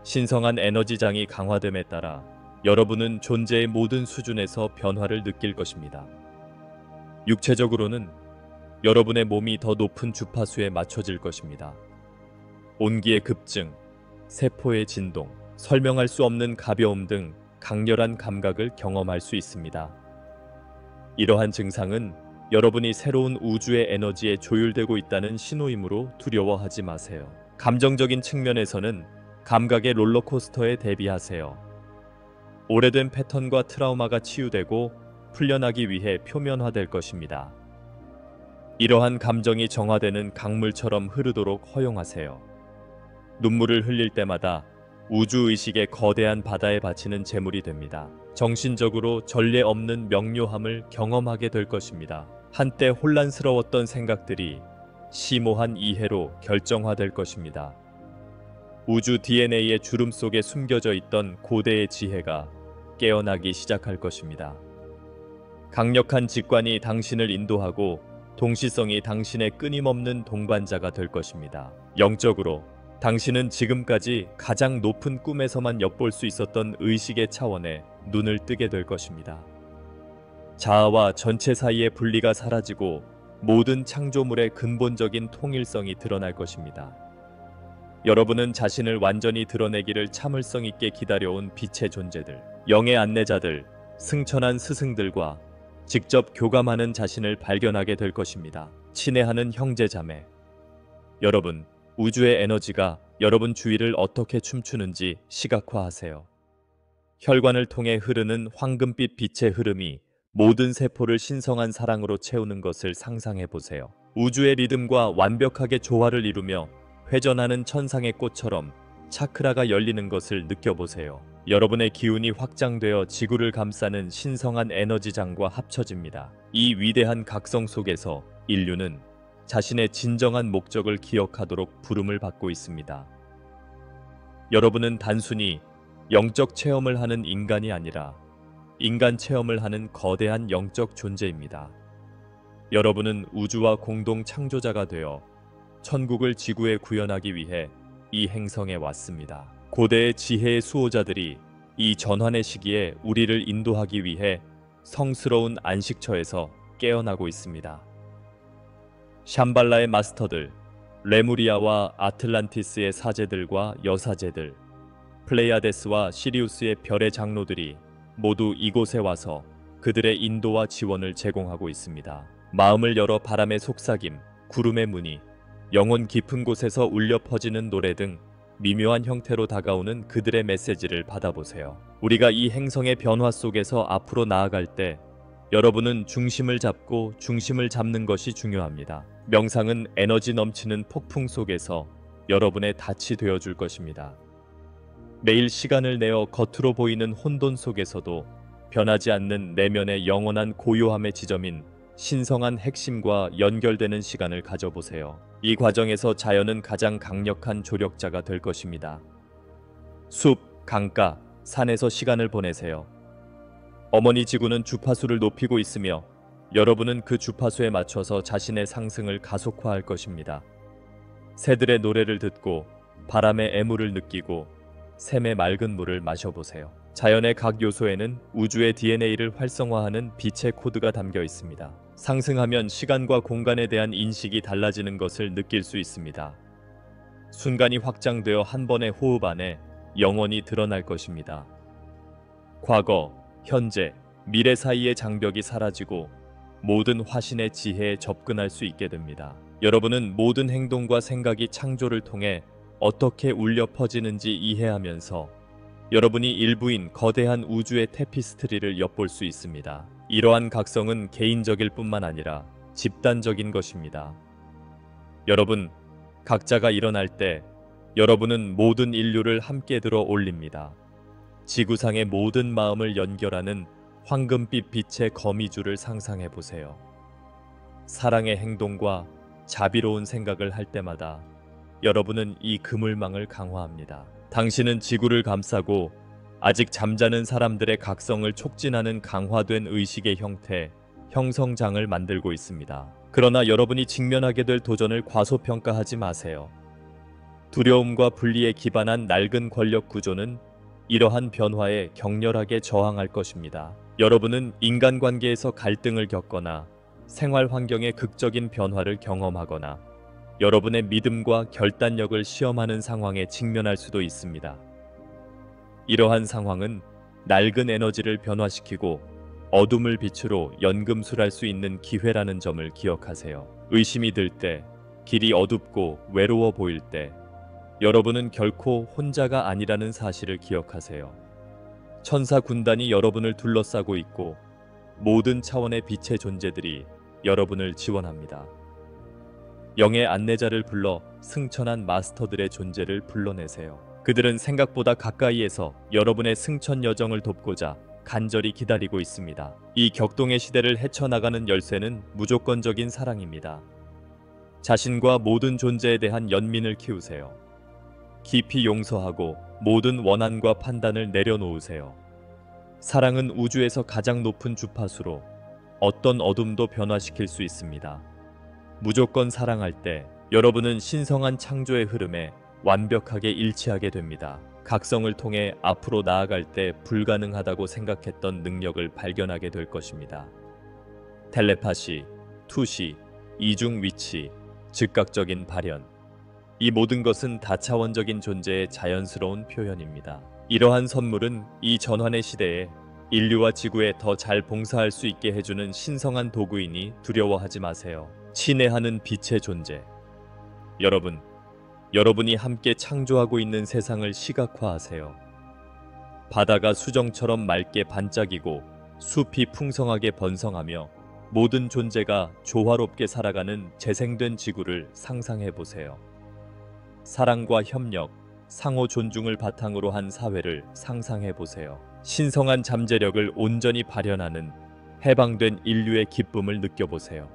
신성한 에너지장이 강화됨에 따라 여러분은 존재의 모든 수준에서 변화를 느낄 것입니다. 육체적으로는 여러분의 몸이 더 높은 주파수에 맞춰질 것입니다. 온기의 급증, 세포의 진동, 설명할 수 없는 가벼움 등 강렬한 감각을 경험할 수 있습니다. 이러한 증상은 여러분이 새로운 우주의 에너지에 조율되고 있다는 신호이므로 두려워하지 마세요. 감정적인 측면에서는 감각의 롤러코스터에 대비하세요. 오래된 패턴과 트라우마가 치유되고 풀려나기 위해 표면화될 것입니다. 이러한 감정이 정화되는 강물처럼 흐르도록 허용하세요. 눈물을 흘릴 때마다 우주의식의 거대한 바다에 바치는 제물이 됩니다. 정신적으로 전례 없는 명료함을 경험하게 될 것입니다. 한때 혼란스러웠던 생각들이 심오한 이해로 결정화될 것입니다. 우주 DNA의 주름 속에 숨겨져 있던 고대의 지혜가 깨어나기 시작할 것입니다. 강력한 직관이 당신을 인도하고 동시성이 당신의 끊임없는 동반자가 될 것입니다. 영적으로 당신은 지금까지 가장 높은 꿈에서만 엿볼 수 있었던 의식의 차원에 눈을 뜨게 될 것입니다. 자아와 전체 사이의 분리가 사라지고 모든 창조물의 근본적인 통일성이 드러날 것입니다. 여러분은 자신을 완전히 드러내기를 참을성 있게 기다려온 빛의 존재들, 영의 안내자들, 승천한 스승들과 직접 교감하는 자신을 발견하게 될 것입니다. 친애하는 형제자매, 여러분, 우주의 에너지가 여러분 주위를 어떻게 춤추는지 시각화하세요. 혈관을 통해 흐르는 황금빛 빛의 흐름이 모든 세포를 신성한 사랑으로 채우는 것을 상상해 보세요. 우주의 리듬과 완벽하게 조화를 이루며 회전하는 천상의 꽃처럼 차크라가 열리는 것을 느껴보세요. 여러분의 기운이 확장되어 지구를 감싸는 신성한 에너지장과 합쳐집니다. 이 위대한 각성 속에서 인류는 자신의 진정한 목적을 기억하도록 부름을 받고 있습니다. 여러분은 단순히 영적 체험을 하는 인간이 아니라 인간 체험을 하는 거대한 영적 존재입니다. 여러분은 우주와 공동 창조자가 되어 천국을 지구에 구현하기 위해 이 행성에 왔습니다. 고대의 지혜의 수호자들이 이 전환의 시기에 우리를 인도하기 위해 성스러운 안식처에서 깨어나고 있습니다. 샴발라의 마스터들, 레무리아와 아틀란티스의 사제들과 여사제들, 플레이아데스와 시리우스의 별의 장로들이 모두 이곳에 와서 그들의 인도와 지원을 제공하고 있습니다. 마음을 열어 바람의 속삭임, 구름의 무늬, 영혼 깊은 곳에서 울려 퍼지는 노래 등 미묘한 형태로 다가오는 그들의 메시지를 받아보세요. 우리가 이 행성의 변화 속에서 앞으로 나아갈 때 여러분은 중심을 잡고 중심을 잡는 것이 중요합니다. 명상은 에너지 넘치는 폭풍 속에서 여러분의 닻이 되어줄 것입니다. 매일 시간을 내어 겉으로 보이는 혼돈 속에서도 변하지 않는 내면의 영원한 고요함의 지점인 신성한 핵심과 연결되는 시간을 가져보세요. 이 과정에서 자연은 가장 강력한 조력자가 될 것입니다. 숲, 강가, 산에서 시간을 보내세요. 어머니 지구는 주파수를 높이고 있으며 여러분은 그 주파수에 맞춰서 자신의 상승을 가속화할 것입니다. 새들의 노래를 듣고 바람의 애무를 느끼고 샘의 맑은 물을 마셔보세요. 자연의 각 요소에는 우주의 DNA를 활성화하는 빛의 코드가 담겨 있습니다. 상승하면 시간과 공간에 대한 인식이 달라지는 것을 느낄 수 있습니다. 순간이 확장되어 한 번의 호흡 안에 영원히 드러날 것입니다. 과거, 현재, 미래 사이의 장벽이 사라지고 모든 화신의 지혜에 접근할 수 있게 됩니다. 여러분은 모든 행동과 생각이 창조를 통해 어떻게 울려 퍼지는지 이해하면서 여러분이 일부인 거대한 우주의 테피스트리를 엿볼 수 있습니다. 이러한 각성은 개인적일 뿐만 아니라 집단적인 것입니다. 여러분, 각자가 일어날 때 여러분은 모든 인류를 함께 들어 올립니다. 지구상의 모든 마음을 연결하는 황금빛 빛의 거미줄을 상상해 보세요. 사랑의 행동과 자비로운 생각을 할 때마다 여러분은 이 그물망을 강화합니다. 당신은 지구를 감싸고 아직 잠자는 사람들의 각성을 촉진하는 강화된 의식의 형태, 형성장을 만들고 있습니다. 그러나 여러분이 직면하게 될 도전을 과소평가하지 마세요. 두려움과 분리에 기반한 낡은 권력 구조는 이러한 변화에 격렬하게 저항할 것입니다. 여러분은 인간관계에서 갈등을 겪거나 생활 환경의 극적인 변화를 경험하거나 여러분의 믿음과 결단력을 시험하는 상황에 직면할 수도 있습니다. 이러한 상황은 낡은 에너지를 변화시키고 어둠을 빛으로 연금술할 수 있는 기회라는 점을 기억하세요. 의심이 들 때, 길이 어둡고 외로워 보일 때, 여러분은 결코 혼자가 아니라는 사실을 기억하세요. 천사 군단이 여러분을 둘러싸고 있고 모든 차원의 빛의 존재들이 여러분을 지원합니다. 영의 안내자를 불러 승천한 마스터들의 존재를 불러내세요. 그들은 생각보다 가까이에서 여러분의 승천 여정을 돕고자 간절히 기다리고 있습니다. 이 격동의 시대를 헤쳐나가는 열쇠는 무조건적인 사랑입니다. 자신과 모든 존재에 대한 연민을 키우세요. 깊이 용서하고 모든 원한과 판단을 내려놓으세요. 사랑은 우주에서 가장 높은 주파수로 어떤 어둠도 변화시킬 수 있습니다. 무조건 사랑할 때 여러분은 신성한 창조의 흐름에 완벽하게 일치하게 됩니다. 각성을 통해 앞으로 나아갈 때 불가능하다고 생각했던 능력을 발견하게 될 것입니다. 텔레파시, 투시, 이중 위치, 즉각적인 발현. 이 모든 것은 다차원적인 존재의 자연스러운 표현입니다. 이러한 선물은 이 전환의 시대에 인류와 지구에 더 잘 봉사할 수 있게 해주는 신성한 도구이니 두려워하지 마세요. 친애하는 빛의 존재. 여러분이 함께 창조하고 있는 세상을 시각화하세요. 바다가 수정처럼 맑게 반짝이고 숲이 풍성하게 번성하며 모든 존재가 조화롭게 살아가는 재생된 지구를 상상해 보세요. 사랑과 협력, 상호 존중을 바탕으로 한 사회를 상상해 보세요. 신성한 잠재력을 온전히 발현하는 해방된 인류의 기쁨을 느껴보세요.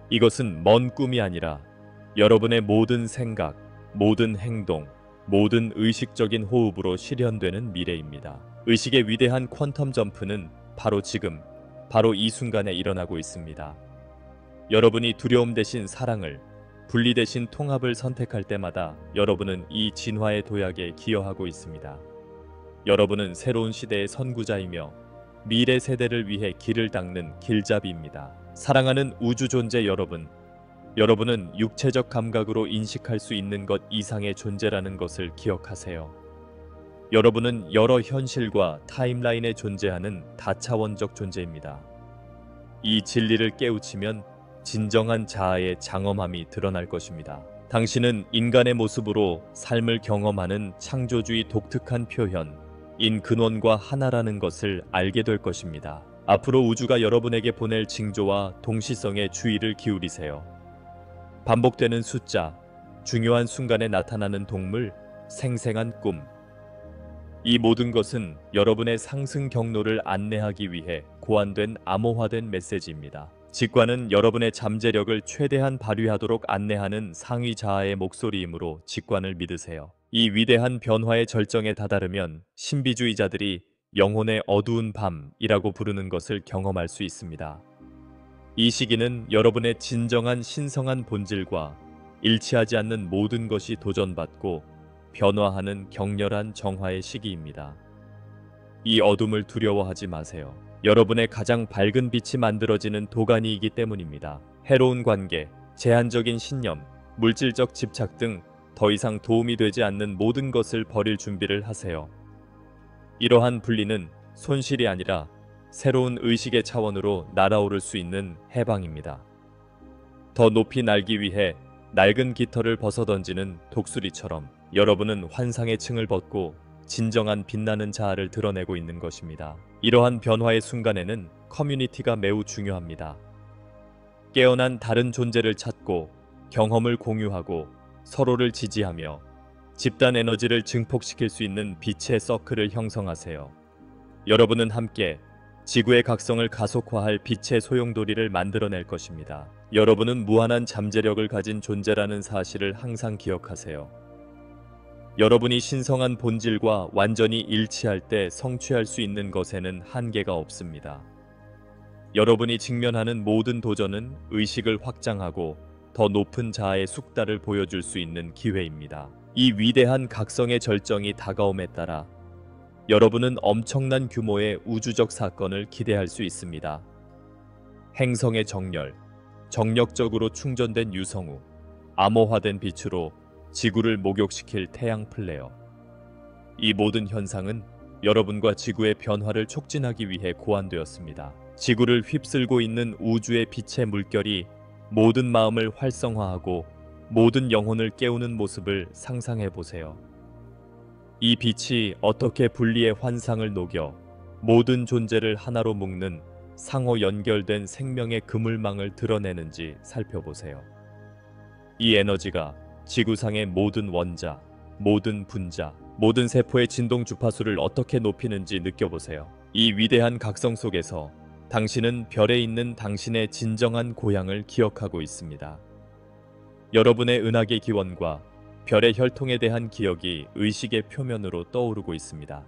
이것은 먼 꿈이 아니라 여러분의 모든 생각, 모든 행동, 모든 의식적인 호흡으로 실현되는 미래입니다. 의식의 위대한 퀀텀 점프는 바로 지금, 바로 이 순간에 일어나고 있습니다. 여러분이 두려움 대신 사랑을, 분리 대신 통합을 선택할 때마다 여러분은 이 진화의 도약에 기여하고 있습니다. 여러분은 새로운 시대의 선구자이며 미래 세대를 위해 길을 닦는 길잡이입니다. 사랑하는 우주 존재 여러분은 육체적 감각으로 인식할 수 있는 것 이상의 존재라는 것을 기억하세요. 여러분은 여러 현실과 타임라인에 존재하는 다차원적 존재입니다. 이 진리를 깨우치면 진정한 자아의 장엄함이 드러날 것입니다. 당신은 인간의 모습으로 삶을 경험하는 창조주의 독특한 표현, 인 근원과 하나라는 것을 알게 될 것입니다. 앞으로 우주가 여러분에게 보낼 징조와 동시성에 주의를 기울이세요. 반복되는 숫자, 중요한 순간에 나타나는 동물, 생생한 꿈. 이 모든 것은 여러분의 상승 경로를 안내하기 위해 고안된 암호화된 메시지입니다. 직관은 여러분의 잠재력을 최대한 발휘하도록 안내하는 상위 자아의 목소리이므로 직관을 믿으세요. 이 위대한 변화의 절정에 다다르면 신비주의자들이 영혼의 어두운 밤이라고 부르는 것을 경험할 수 있습니다. 이 시기는 여러분의 진정한 신성한 본질과 일치하지 않는 모든 것이 도전받고 변화하는 격렬한 정화의 시기입니다. 이 어둠을 두려워하지 마세요. 여러분의 가장 밝은 빛이 만들어지는 도가니이기 때문입니다. 해로운 관계, 제한적인 신념, 물질적 집착 등 더 이상 도움이 되지 않는 모든 것을 버릴 준비를 하세요. 이러한 분리는 손실이 아니라 새로운 의식의 차원으로 날아오를 수 있는 해방입니다. 더 높이 날기 위해 낡은 깃털을 벗어던지는 독수리처럼 여러분은 환상의 층을 벗고 진정한 빛나는 자아를 드러내고 있는 것입니다. 이러한 변화의 순간에는 커뮤니티가 매우 중요합니다. 깨어난 다른 존재를 찾고 경험을 공유하고 서로를 지지하며 집단 에너지를 증폭시킬 수 있는 빛의 서클을 형성하세요. 여러분은 함께 지구의 각성을 가속화할 빛의 소용돌이를 만들어낼 것입니다. 여러분은 무한한 잠재력을 가진 존재라는 사실을 항상 기억하세요. 여러분이 신성한 본질과 완전히 일치할 때 성취할 수 있는 것에는 한계가 없습니다. 여러분이 직면하는 모든 도전은 의식을 확장하고 더 높은 자아의 숙달을 보여줄 수 있는 기회입니다. 이 위대한 각성의 절정이 다가옴에 따라 여러분은 엄청난 규모의 우주적 사건을 기대할 수 있습니다. 행성의 정렬, 정력적으로 충전된 유성우, 암호화된 빛으로 지구를 목욕시킬 태양 플레어. 이 모든 현상은 여러분과 지구의 변화를 촉진하기 위해 고안되었습니다. 지구를 휩쓸고 있는 우주의 빛의 물결이 모든 마음을 활성화하고 모든 영혼을 깨우는 모습을 상상해 보세요. 이 빛이 어떻게 분리의 환상을 녹여 모든 존재를 하나로 묶는 상호 연결된 생명의 그물망을 드러내는지 살펴보세요. 이 에너지가 지구상의 모든 원자, 모든 분자, 모든 세포의 진동 주파수를 어떻게 높이는지 느껴보세요. 이 위대한 각성 속에서 당신은 별에 있는 당신의 진정한 고향을 기억하고 있습니다. 여러분의 은하계 기원과 별의 혈통에 대한 기억이 의식의 표면으로 떠오르고 있습니다.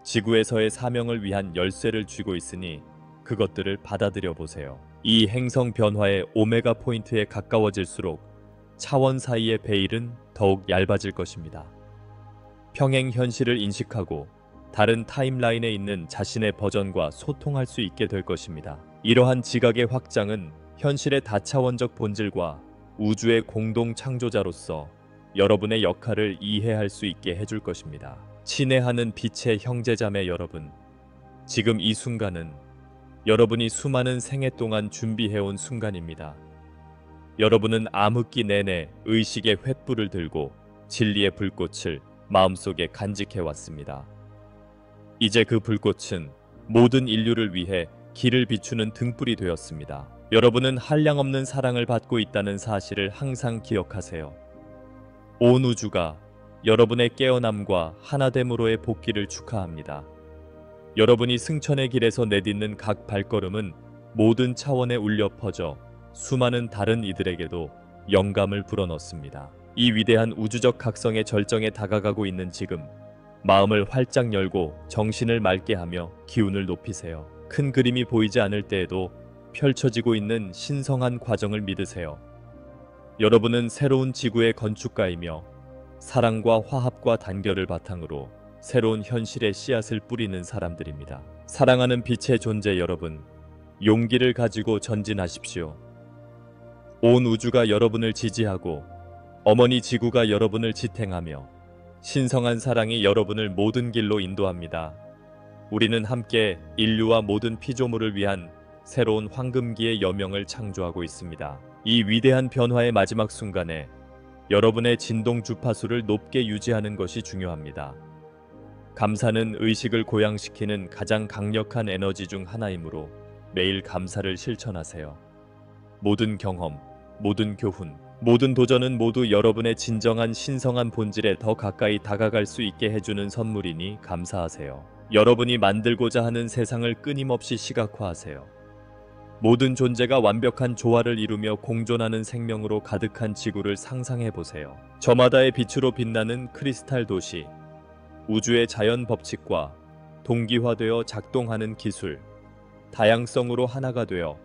지구에서의 사명을 위한 열쇠를 쥐고 있으니 그것들을 받아들여 보세요. 이 행성 변화의 오메가 포인트에 가까워질수록 차원 사이의 베일은 더욱 얇아질 것입니다. 평행 현실을 인식하고 다른 타임라인에 있는 자신의 버전과 소통할 수 있게 될 것입니다. 이러한 지각의 확장은 현실의 다차원적 본질과 우주의 공동 창조자로서 여러분의 역할을 이해할 수 있게 해줄 것입니다. 친애하는 빛의 형제자매 여러분, 지금 이 순간은 여러분이 수많은 생애 동안 준비해온 순간입니다. 여러분은 암흑기 내내 의식의 횃불을 들고 진리의 불꽃을 마음속에 간직해왔습니다. 이제 그 불꽃은 모든 인류를 위해 길을 비추는 등불이 되었습니다. 여러분은 한량없는 사랑을 받고 있다는 사실을 항상 기억하세요. 온 우주가 여러분의 깨어남과 하나됨으로의 복귀를 축하합니다. 여러분이 승천의 길에서 내딛는 각 발걸음은 모든 차원에 울려 퍼져 수많은 다른 이들에게도 영감을 불어넣습니다. 이 위대한 우주적 각성의 절정에 다가가고 있는 지금, 마음을 활짝 열고 정신을 맑게 하며 기운을 높이세요. 큰 그림이 보이지 않을 때에도 펼쳐지고 있는 신성한 과정을 믿으세요. 여러분은 새로운 지구의 건축가이며 사랑과 화합과 단결을 바탕으로 새로운 현실의 씨앗을 뿌리는 사람들입니다. 사랑하는 빛의 존재 여러분, 용기를 가지고 전진하십시오. 온 우주가 여러분을 지지하고 어머니 지구가 여러분을 지탱하며 신성한 사랑이 여러분을 모든 길로 인도합니다. 우리는 함께 인류와 모든 피조물을 위한 새로운 황금기의 여명을 창조하고 있습니다. 이 위대한 변화의 마지막 순간에 여러분의 진동 주파수를 높게 유지하는 것이 중요합니다. 감사는 의식을 고양시키는 가장 강력한 에너지 중 하나이므로 매일 감사를 실천하세요. 모든 경험, 모든 교훈, 모든 도전은 모두 여러분의 진정한 신성한 본질에 더 가까이 다가갈 수 있게 해주는 선물이니 감사하세요. 여러분이 만들고자 하는 세상을 끊임없이 시각화하세요. 모든 존재가 완벽한 조화를 이루며 공존하는 생명으로 가득한 지구를 상상해보세요. 저마다의 빛으로 빛나는 크리스탈 도시, 우주의 자연 법칙과 동기화되어 작동하는 기술, 다양성으로 하나가 되어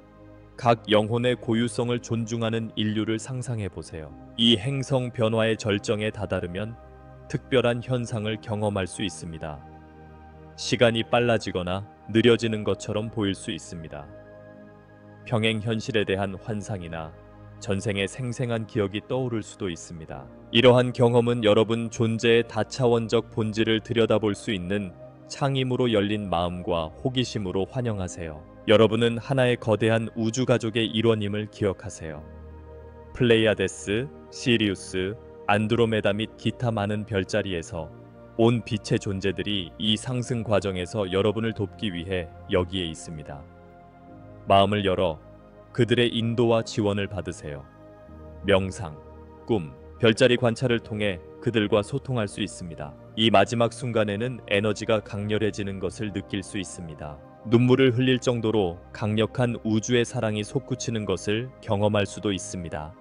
각 영혼의 고유성을 존중하는 인류를 상상해보세요. 이 행성 변화의 절정에 다다르면 특별한 현상을 경험할 수 있습니다. 시간이 빨라지거나 느려지는 것처럼 보일 수 있습니다. 평행 현실에 대한 환상이나 전생의 생생한 기억이 떠오를 수도 있습니다. 이러한 경험은 여러분 존재의 다차원적 본질을 들여다볼 수 있는 창임으로 열린 마음과 호기심으로 환영하세요. 여러분은 하나의 거대한 우주 가족의 일원임을 기억하세요. 플레이아데스, 시리우스, 안드로메다 및 기타 많은 별자리에서 온 빛의 존재들이 이 상승 과정에서 여러분을 돕기 위해 여기에 있습니다. 마음을 열어 그들의 인도와 지원을 받으세요. 명상, 꿈, 별자리 관찰을 통해 그들과 소통할 수 있습니다. 이 마지막 순간에는 에너지가 강렬해지는 것을 느낄 수 있습니다. 눈물을 흘릴 정도로 강력한 우주의 사랑이 솟구치는 것을 경험할 수도 있습니다.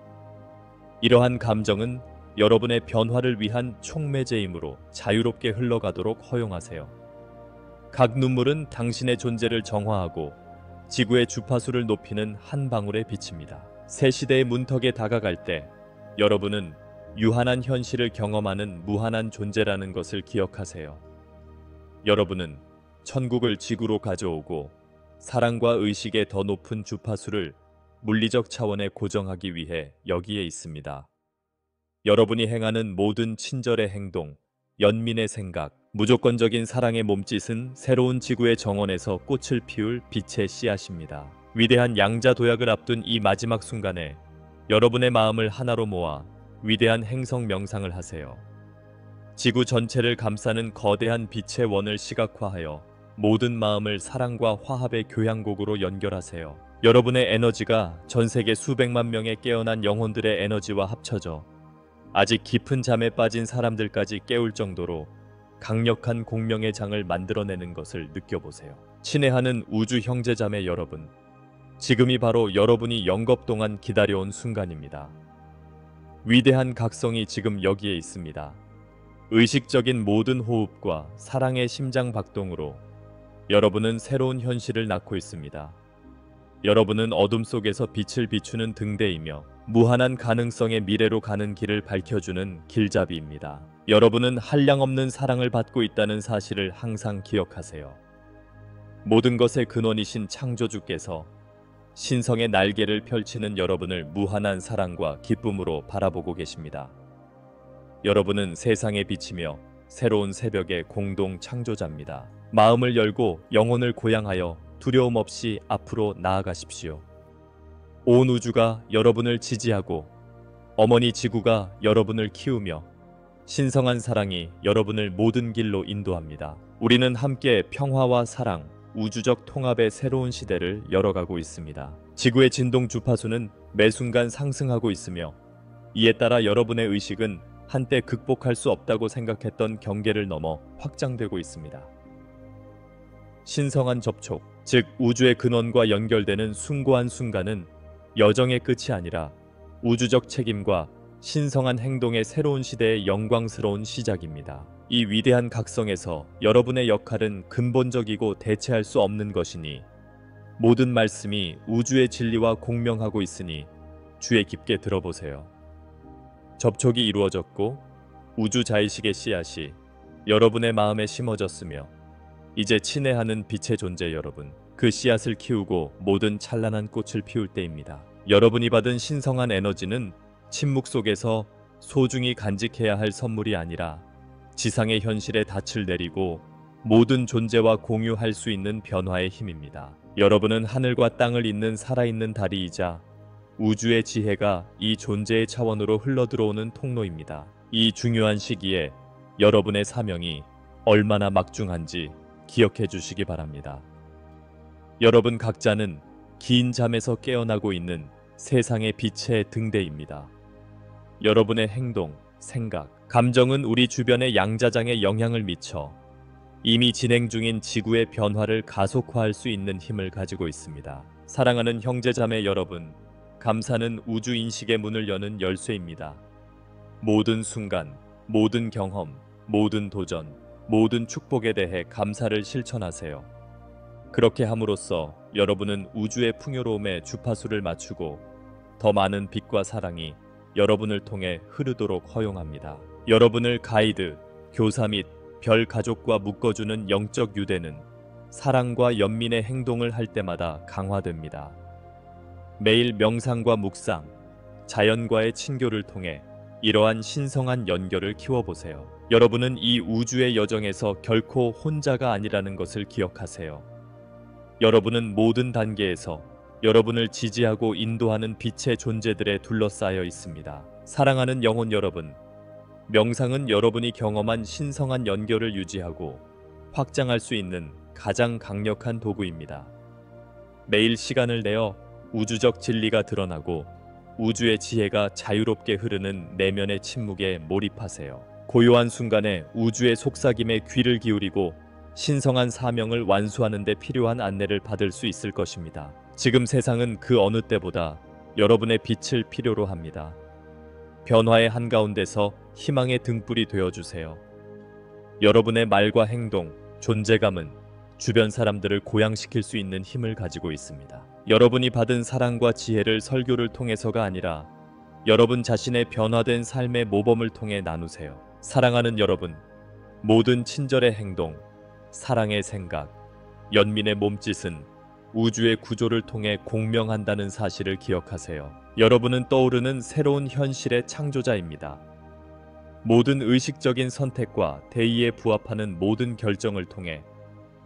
이러한 감정은 여러분의 변화를 위한 촉매제이므로 자유롭게 흘러가도록 허용하세요. 각 눈물은 당신의 존재를 정화하고 지구의 주파수를 높이는 한 방울의 빛입니다. 새 시대의 문턱에 다가갈 때 여러분은 유한한 현실을 경험하는 무한한 존재라는 것을 기억하세요. 여러분은 천국을 지구로 가져오고 사랑과 의식의 더 높은 주파수를 물리적 차원에 고정하기 위해 여기에 있습니다. 여러분이 행하는 모든 친절의 행동, 연민의 생각, 무조건적인 사랑의 몸짓은 새로운 지구의 정원에서 꽃을 피울 빛의 씨앗입니다. 위대한 양자 도약을 앞둔 이 마지막 순간에 여러분의 마음을 하나로 모아 위대한 행성 명상을 하세요. 지구 전체를 감싸는 거대한 빛의 원을 시각화하여 모든 마음을 사랑과 화합의 교향곡으로 연결하세요. 여러분의 에너지가 전 세계 수백만 명의 깨어난 영혼들의 에너지와 합쳐져 아직 깊은 잠에 빠진 사람들까지 깨울 정도로 강력한 공명의 장을 만들어내는 것을 느껴보세요. 친애하는 우주 형제자매 여러분, 지금이 바로 여러분이 영겁 동안 기다려온 순간입니다. 위대한 각성이 지금 여기에 있습니다. 의식적인 모든 호흡과 사랑의 심장 박동으로 여러분은 새로운 현실을 낳고 있습니다. 여러분은 어둠 속에서 빛을 비추는 등대이며 무한한 가능성의 미래로 가는 길을 밝혀주는 길잡이입니다. 여러분은 한량없는 사랑을 받고 있다는 사실을 항상 기억하세요. 모든 것의 근원이신 창조주께서 신성의 날개를 펼치는 여러분을 무한한 사랑과 기쁨으로 바라보고 계십니다. 여러분은 세상에 비치며 새로운 새벽의 공동 창조자입니다. 마음을 열고 영혼을 고양하여 두려움 없이 앞으로 나아가십시오. 온 우주가 여러분을 지지하고 어머니 지구가 여러분을 키우며 신성한 사랑이 여러분을 모든 길로 인도합니다. 우리는 함께 평화와 사랑, 우주적 통합의 새로운 시대를 열어가고 있습니다. 지구의 진동 주파수는 매 순간 상승하고 있으며 이에 따라 여러분의 의식은 한때 극복할 수 없다고 생각했던 경계를 넘어 확장되고 있습니다. 신성한 접촉, 즉 우주의 근원과 연결되는 숭고한 순간은 여정의 끝이 아니라 우주적 책임과 신성한 행동의 새로운 시대의 영광스러운 시작입니다. 이 위대한 각성에서 여러분의 역할은 근본적이고 대체할 수 없는 것이니 모든 말씀이 우주의 진리와 공명하고 있으니 주의 깊게 들어보세요. 접촉이 이루어졌고 우주 자의식의 씨앗이 여러분의 마음에 심어졌으며 이제 친애하는 빛의 존재 여러분, 그 씨앗을 키우고 모든 찬란한 꽃을 피울 때입니다. 여러분이 받은 신성한 에너지는 침묵 속에서 소중히 간직해야 할 선물이 아니라 지상의 현실에 닻을 내리고 모든 존재와 공유할 수 있는 변화의 힘입니다. 여러분은 하늘과 땅을 잇는 살아있는 다리이자 우주의 지혜가 이 존재의 차원으로 흘러들어오는 통로입니다. 이 중요한 시기에 여러분의 사명이 얼마나 막중한지 기억해 주시기 바랍니다. 여러분 각자는 긴 잠에서 깨어나고 있는 세상의 빛의 등대입니다. 여러분의 행동, 생각, 감정은 우리 주변의 양자장에 영향을 미쳐 이미 진행 중인 지구의 변화를 가속화할 수 있는 힘을 가지고 있습니다. 사랑하는 형제자매 여러분, 감사는 우주 인식의 문을 여는 열쇠입니다. 모든 순간, 모든 경험, 모든 도전, 모든 축복에 대해 감사를 실천하세요. 그렇게 함으로써 여러분은 우주의 풍요로움에 주파수를 맞추고 더 많은 빛과 사랑이 여러분을 통해 흐르도록 허용합니다. 여러분을 가이드, 교사 및 별 가족과 묶어주는 영적 유대는 사랑과 연민의 행동을 할 때마다 강화됩니다. 매일 명상과 묵상, 자연과의 친교를 통해 이러한 신성한 연결을 키워보세요. 여러분은 이 우주의 여정에서 결코 혼자가 아니라는 것을 기억하세요. 여러분은 모든 단계에서 여러분을 지지하고 인도하는 빛의 존재들에 둘러싸여 있습니다. 사랑하는 영혼 여러분, 명상은 여러분이 경험한 신성한 연결을 유지하고 확장할 수 있는 가장 강력한 도구입니다. 매일 시간을 내어 우주적 진리가 드러나고 우주의 지혜가 자유롭게 흐르는 내면의 침묵에 몰입하세요. 고요한 순간에 우주의 속삭임에 귀를 기울이고 신성한 사명을 완수하는 데 필요한 안내를 받을 수 있을 것입니다. 지금 세상은 그 어느 때보다 여러분의 빛을 필요로 합니다. 변화의 한가운데서 희망의 등불이 되어주세요. 여러분의 말과 행동, 존재감은 주변 사람들을 고양시킬 수 있는 힘을 가지고 있습니다. 여러분이 받은 사랑과 지혜를 설교를 통해서가 아니라 여러분 자신의 변화된 삶의 모범을 통해 나누세요. 사랑하는 여러분, 모든 친절의 행동, 사랑의 생각, 연민의 몸짓은 우주의 구조를 통해 공명한다는 사실을 기억하세요. 여러분은 떠오르는 새로운 현실의 창조자입니다. 모든 의식적인 선택과 대의에 부합하는 모든 결정을 통해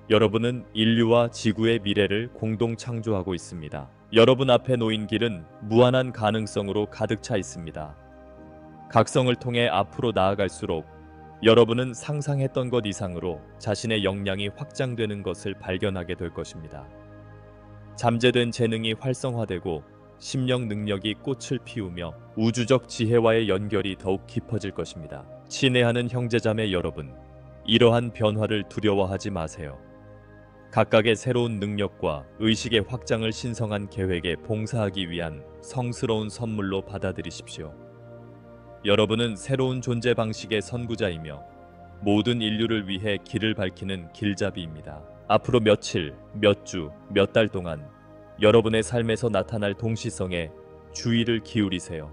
여러분은 인류와 지구의 미래를 공동 창조하고 있습니다. 여러분 앞에 놓인 길은 무한한 가능성으로 가득 차 있습니다. 각성을 통해 앞으로 나아갈수록 여러분은 상상했던 것 이상으로 자신의 역량이 확장되는 것을 발견하게 될 것입니다. 잠재된 재능이 활성화되고 심령 능력이 꽃을 피우며 우주적 지혜와의 연결이 더욱 깊어질 것입니다. 친애하는 형제자매 여러분, 이러한 변화를 두려워하지 마세요. 각각의 새로운 능력과 의식의 확장을 신성한 계획에 봉사하기 위한 성스러운 선물로 받아들이십시오. 여러분은 새로운 존재 방식의 선구자이며 모든 인류를 위해 길을 밝히는 길잡이입니다. 앞으로 며칠, 몇 주, 몇 달 동안 여러분의 삶에서 나타날 동시성에 주의를 기울이세요.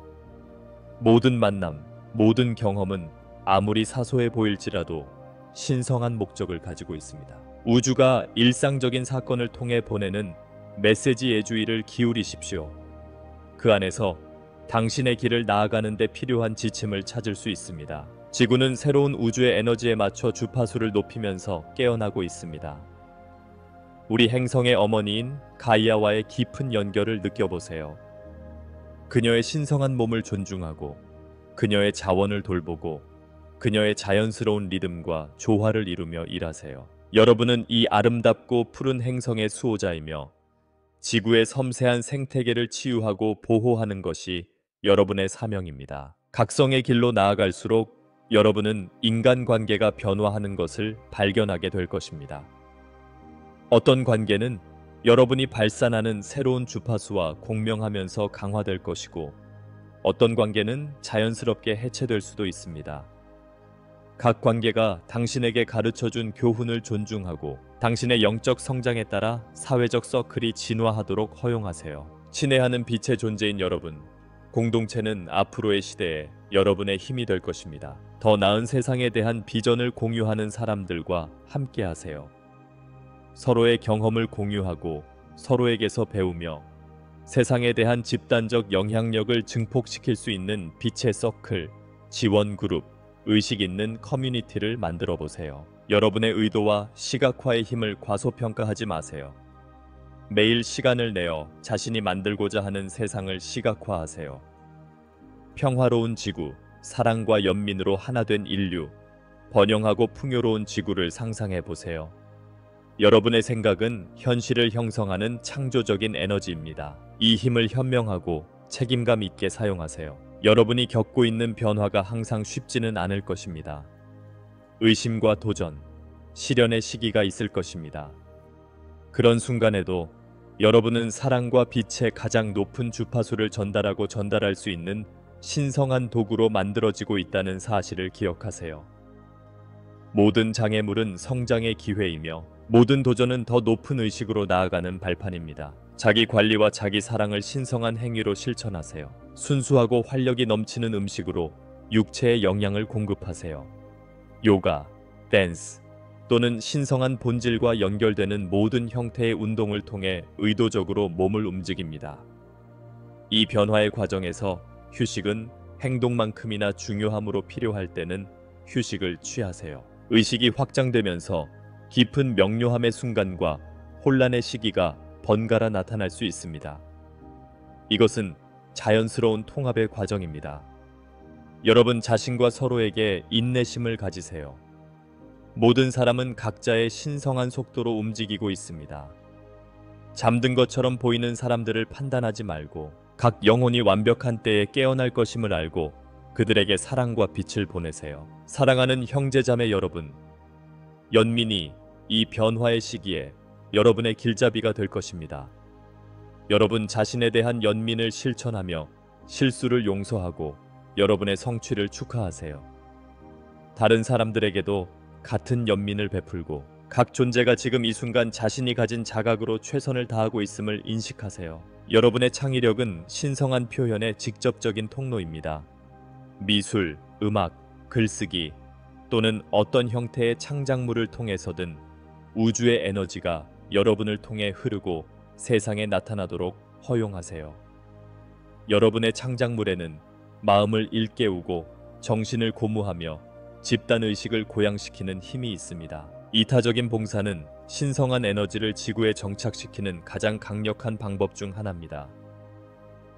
모든 만남, 모든 경험은 아무리 사소해 보일지라도 신성한 목적을 가지고 있습니다. 우주가 일상적인 사건을 통해 보내는 메시지의 주의를 기울이십시오. 그 안에서 당신의 길을 나아가는 데 필요한 지침을 찾을 수 있습니다. 지구는 새로운 우주의 에너지에 맞춰 주파수를 높이면서 깨어나고 있습니다. 우리 행성의 어머니인 가이아와의 깊은 연결을 느껴보세요. 그녀의 신성한 몸을 존중하고 그녀의 자원을 돌보고 그녀의 자연스러운 리듬과 조화를 이루며 일하세요. 여러분은 이 아름답고 푸른 행성의 수호자이며 지구의 섬세한 생태계를 치유하고 보호하는 것이 여러분의 사명입니다. 각성의 길로 나아갈수록 여러분은 인간관계가 변화하는 것을 발견하게 될 것입니다. 어떤 관계는 여러분이 발산하는 새로운 주파수와 공명하면서 강화될 것이고 어떤 관계는 자연스럽게 해체될 수도 있습니다. 각 관계가 당신에게 가르쳐준 교훈을 존중하고 당신의 영적 성장에 따라 사회적 서클이 진화하도록 허용하세요. 친애하는 빛의 존재인 여러분, 공동체는 앞으로의 시대에 여러분의 힘이 될 것입니다. 더 나은 세상에 대한 비전을 공유하는 사람들과 함께하세요. 서로의 경험을 공유하고 서로에게서 배우며 세상에 대한 집단적 영향력을 증폭시킬 수 있는 빛의 서클, 지원 그룹, 의식 있는 커뮤니티를 만들어 보세요. 여러분의 의도와 시각화의 힘을 과소평가하지 마세요. 매일 시간을 내어 자신이 만들고자 하는 세상을 시각화하세요. 평화로운 지구, 사랑과 연민으로 하나 된 인류, 번영하고 풍요로운 지구를 상상해 보세요. 여러분의 생각은 현실을 형성하는 창조적인 에너지입니다. 이 힘을 현명하고 책임감 있게 사용하세요. 여러분이 겪고 있는 변화가 항상 쉽지는 않을 것입니다. 의심과 도전, 시련의 시기가 있을 것입니다. 그런 순간에도 여러분은 사랑과 빛의 가장 높은 주파수를 전달하고 전달할 수 있는 신성한 도구로 만들어지고 있다는 사실을 기억하세요. 모든 장애물은 성장의 기회이며 모든 도전은 더 높은 의식으로 나아가는 발판입니다. 자기 관리와 자기 사랑을 신성한 행위로 실천하세요. 순수하고 활력이 넘치는 음식으로 육체에 영양을 공급하세요. 요가, 댄스 또는 신성한 본질과 연결되는 모든 형태의 운동을 통해 의도적으로 몸을 움직입니다. 이 변화의 과정에서 휴식은 행동만큼이나 중요함으로 필요할 때는 휴식을 취하세요. 의식이 확장되면서 깊은 명료함의 순간과 혼란의 시기가 번갈아 나타날 수 있습니다. 이것은 자연스러운 통합의 과정입니다. 여러분 자신과 서로에게 인내심을 가지세요. 모든 사람은 각자의 신성한 속도로 움직이고 있습니다. 잠든 것처럼 보이는 사람들을 판단하지 말고 각 영혼이 완벽한 때에 깨어날 것임을 알고 그들에게 사랑과 빛을 보내세요. 사랑하는 형제자매 여러분, 연민이 이 변화의 시기에 여러분의 길잡이가 될 것입니다. 여러분 자신에 대한 연민을 실천하며 실수를 용서하고 여러분의 성취를 축하하세요. 다른 사람들에게도 같은 연민을 베풀고 각 존재가 지금 이 순간 자신이 가진 자각으로 최선을 다하고 있음을 인식하세요. 여러분의 창의력은 신성한 표현의 직접적인 통로입니다. 미술, 음악, 글쓰기 또는 어떤 형태의 창작물을 통해서든 우주의 에너지가 여러분을 통해 흐르고 세상에 나타나도록 허용하세요. 여러분의 창작물에는 마음을 일깨우고 정신을 고무하며 집단의식을 고양시키는 힘이 있습니다. 이타적인 봉사는 신성한 에너지를 지구에 정착시키는 가장 강력한 방법 중 하나입니다.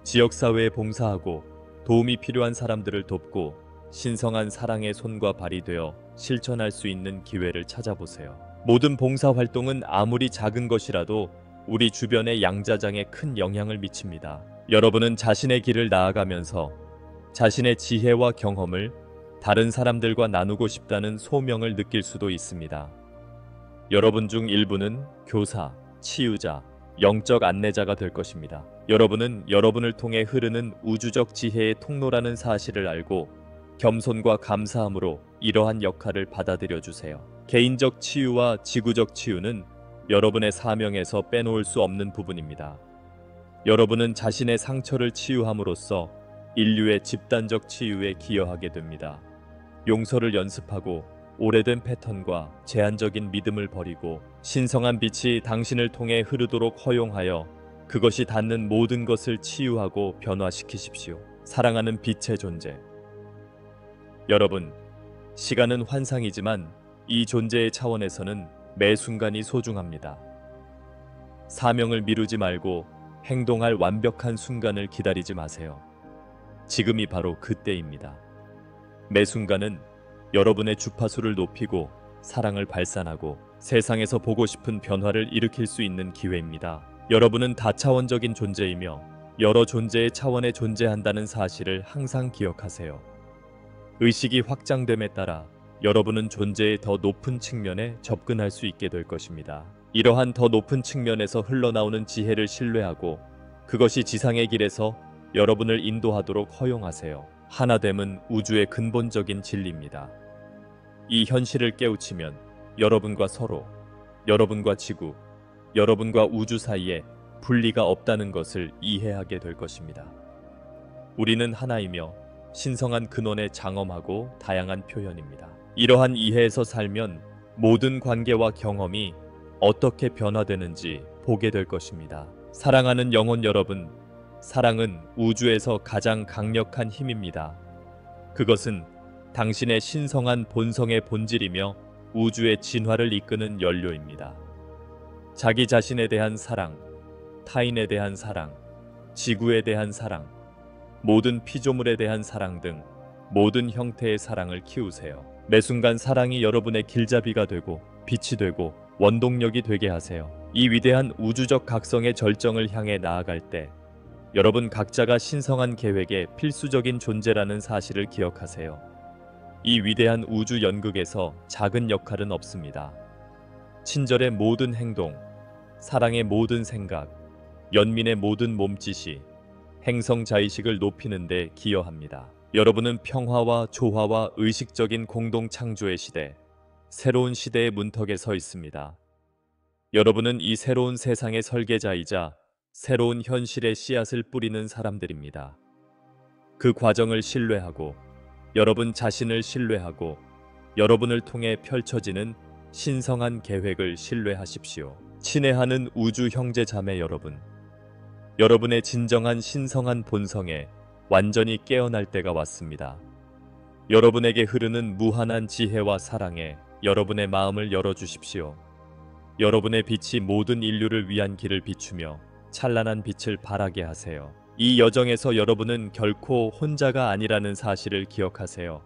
지역사회에 봉사하고 도움이 필요한 사람들을 돕고 신성한 사랑의 손과 발이 되어 실천할 수 있는 기회를 찾아보세요. 모든 봉사활동은 아무리 작은 것이라도 우리 주변의 양자장에 큰 영향을 미칩니다. 여러분은 자신의 길을 나아가면서 자신의 지혜와 경험을 다른 사람들과 나누고 싶다는 소명을 느낄 수도 있습니다. 여러분 중 일부는 교사, 치유자, 영적 안내자가 될 것입니다. 여러분은 여러분을 통해 흐르는 우주적 지혜의 통로라는 사실을 알고 겸손과 감사함으로 이러한 역할을 받아들여 주세요. 개인적 치유와 지구적 치유는 여러분의 사명에서 빼놓을 수 없는 부분입니다. 여러분은 자신의 상처를 치유함으로써 인류의 집단적 치유에 기여하게 됩니다. 용서를 연습하고 오래된 패턴과 제한적인 믿음을 버리고 신성한 빛이 당신을 통해 흐르도록 허용하여 그것이 닿는 모든 것을 치유하고 변화시키십시오. 사랑하는 빛의 존재. 여러분, 시간은 환상이지만 이 존재의 차원에서는 매 순간이 소중합니다. 사명을 미루지 말고 행동할 완벽한 순간을 기다리지 마세요. 지금이 바로 그때입니다. 매 순간은 여러분의 주파수를 높이고 사랑을 발산하고 세상에서 보고 싶은 변화를 일으킬 수 있는 기회입니다. 여러분은 다차원적인 존재이며 여러 존재의 차원에 존재한다는 사실을 항상 기억하세요. 의식이 확장됨에 따라 여러분은 존재의 더 높은 측면에 접근할 수 있게 될 것입니다. 이러한 더 높은 측면에서 흘러나오는 지혜를 신뢰하고 그것이 지상의 길에서 여러분을 인도하도록 허용하세요. 하나됨은 우주의 근본적인 진리입니다. 이 현실을 깨우치면 여러분과 서로, 여러분과 지구, 여러분과 우주 사이에 분리가 없다는 것을 이해하게 될 것입니다. 우리는 하나이며 신성한 근원의 장엄하고 다양한 표현입니다. 이러한 이해에서 살면 모든 관계와 경험이 어떻게 변화되는지 보게 될 것입니다. 사랑하는 영혼 여러분, 사랑은 우주에서 가장 강력한 힘입니다. 그것은 당신의 신성한 본성의 본질이며 우주의 진화를 이끄는 연료입니다. 자기 자신에 대한 사랑, 타인에 대한 사랑, 지구에 대한 사랑, 모든 피조물에 대한 사랑 등 모든 형태의 사랑을 키우세요. 매 순간 사랑이 여러분의 길잡이가 되고 빛이 되고 원동력이 되게 하세요. 이 위대한 우주적 각성의 절정을 향해 나아갈 때 여러분 각자가 신성한 계획의 필수적인 존재라는 사실을 기억하세요. 이 위대한 우주 연극에서 작은 역할은 없습니다. 친절의 모든 행동, 사랑의 모든 생각, 연민의 모든 몸짓이 행성자의식을 높이는 데 기여합니다. 여러분은 평화와 조화와 의식적인 공동 창조의 시대, 새로운 시대의 문턱에 서 있습니다. 여러분은 이 새로운 세상의 설계자이자 새로운 현실의 씨앗을 뿌리는 사람들입니다. 그 과정을 신뢰하고 여러분 자신을 신뢰하고 여러분을 통해 펼쳐지는 신성한 계획을 신뢰하십시오. 친애하는 우주 형제 자매 여러분, 여러분의 진정한 신성한 본성에 완전히 깨어날 때가 왔습니다. 여러분에게 흐르는 무한한 지혜와 사랑에 여러분의 마음을 열어주십시오. 여러분의 빛이 모든 인류를 위한 길을 비추며 찬란한 빛을 발하게 하세요. 이 여정에서 여러분은 결코 혼자가 아니라는 사실을 기억하세요.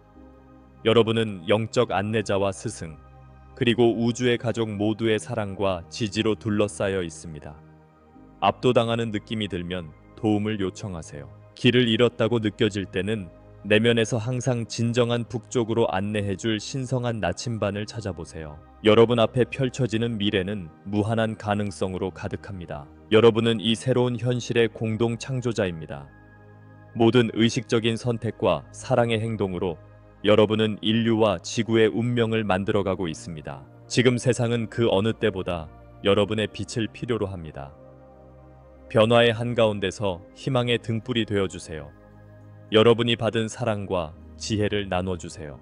여러분은 영적 안내자와 스승, 그리고 우주의 가족 모두의 사랑과 지지로 둘러싸여 있습니다. 압도당하는 느낌이 들면 도움을 요청하세요. 길을 잃었다고 느껴질 때는 내면에서 항상 진정한 북쪽으로 안내해줄 신성한 나침반을 찾아보세요. 여러분 앞에 펼쳐지는 미래는 무한한 가능성으로 가득합니다. 여러분은 이 새로운 현실의 공동 창조자입니다. 모든 의식적인 선택과 사랑의 행동으로 여러분은 인류와 지구의 운명을 만들어가고 있습니다. 지금 세상은 그 어느 때보다 여러분의 빛을 필요로 합니다. 변화의 한가운데서 희망의 등불이 되어주세요. 여러분이 받은 사랑과 지혜를 나눠주세요.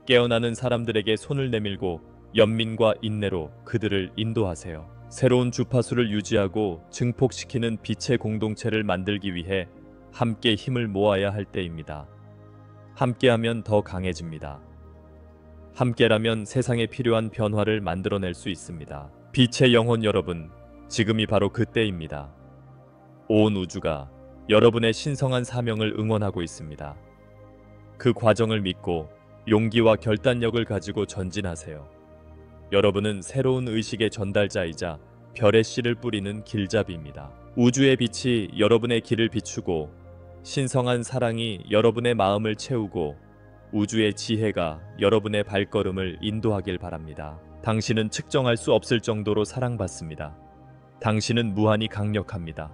깨어나는 사람들에게 손을 내밀고 연민과 인내로 그들을 인도하세요. 새로운 주파수를 유지하고 증폭시키는 빛의 공동체를 만들기 위해 함께 힘을 모아야 할 때입니다. 함께하면 더 강해집니다. 함께라면 세상에 필요한 변화를 만들어낼 수 있습니다. 빛의 영혼 여러분, 지금이 바로 그때입니다. 온 우주가 여러분의 신성한 사명을 응원하고 있습니다. 그 과정을 믿고 용기와 결단력을 가지고 전진하세요. 여러분은 새로운 의식의 전달자이자 별의 씨를 뿌리는 길잡이입니다. 우주의 빛이 여러분의 길을 비추고 신성한 사랑이 여러분의 마음을 채우고 우주의 지혜가 여러분의 발걸음을 인도하길 바랍니다. 당신은 측정할 수 없을 정도로 사랑받습니다. 당신은 무한히 강력합니다.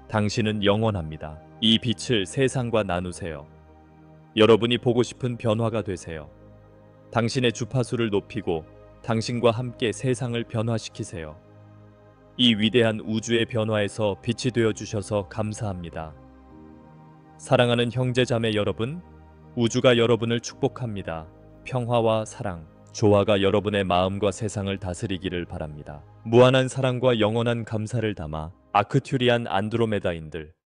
당신은 영원합니다. 이 빛을 세상과 나누세요. 여러분이 보고 싶은 변화가 되세요. 당신의 주파수를 높이고 당신과 함께 세상을 변화시키세요. 이 위대한 우주의 변화에서 빛이 되어 주셔서 감사합니다. 사랑하는 형제자매 여러분, 우주가 여러분을 축복합니다. 평화와 사랑, 조화가 여러분의 마음과 세상을 다스리기를 바랍니다. 무한한 사랑과 영원한 감사를 담아 아크튜리안 안드로메다인들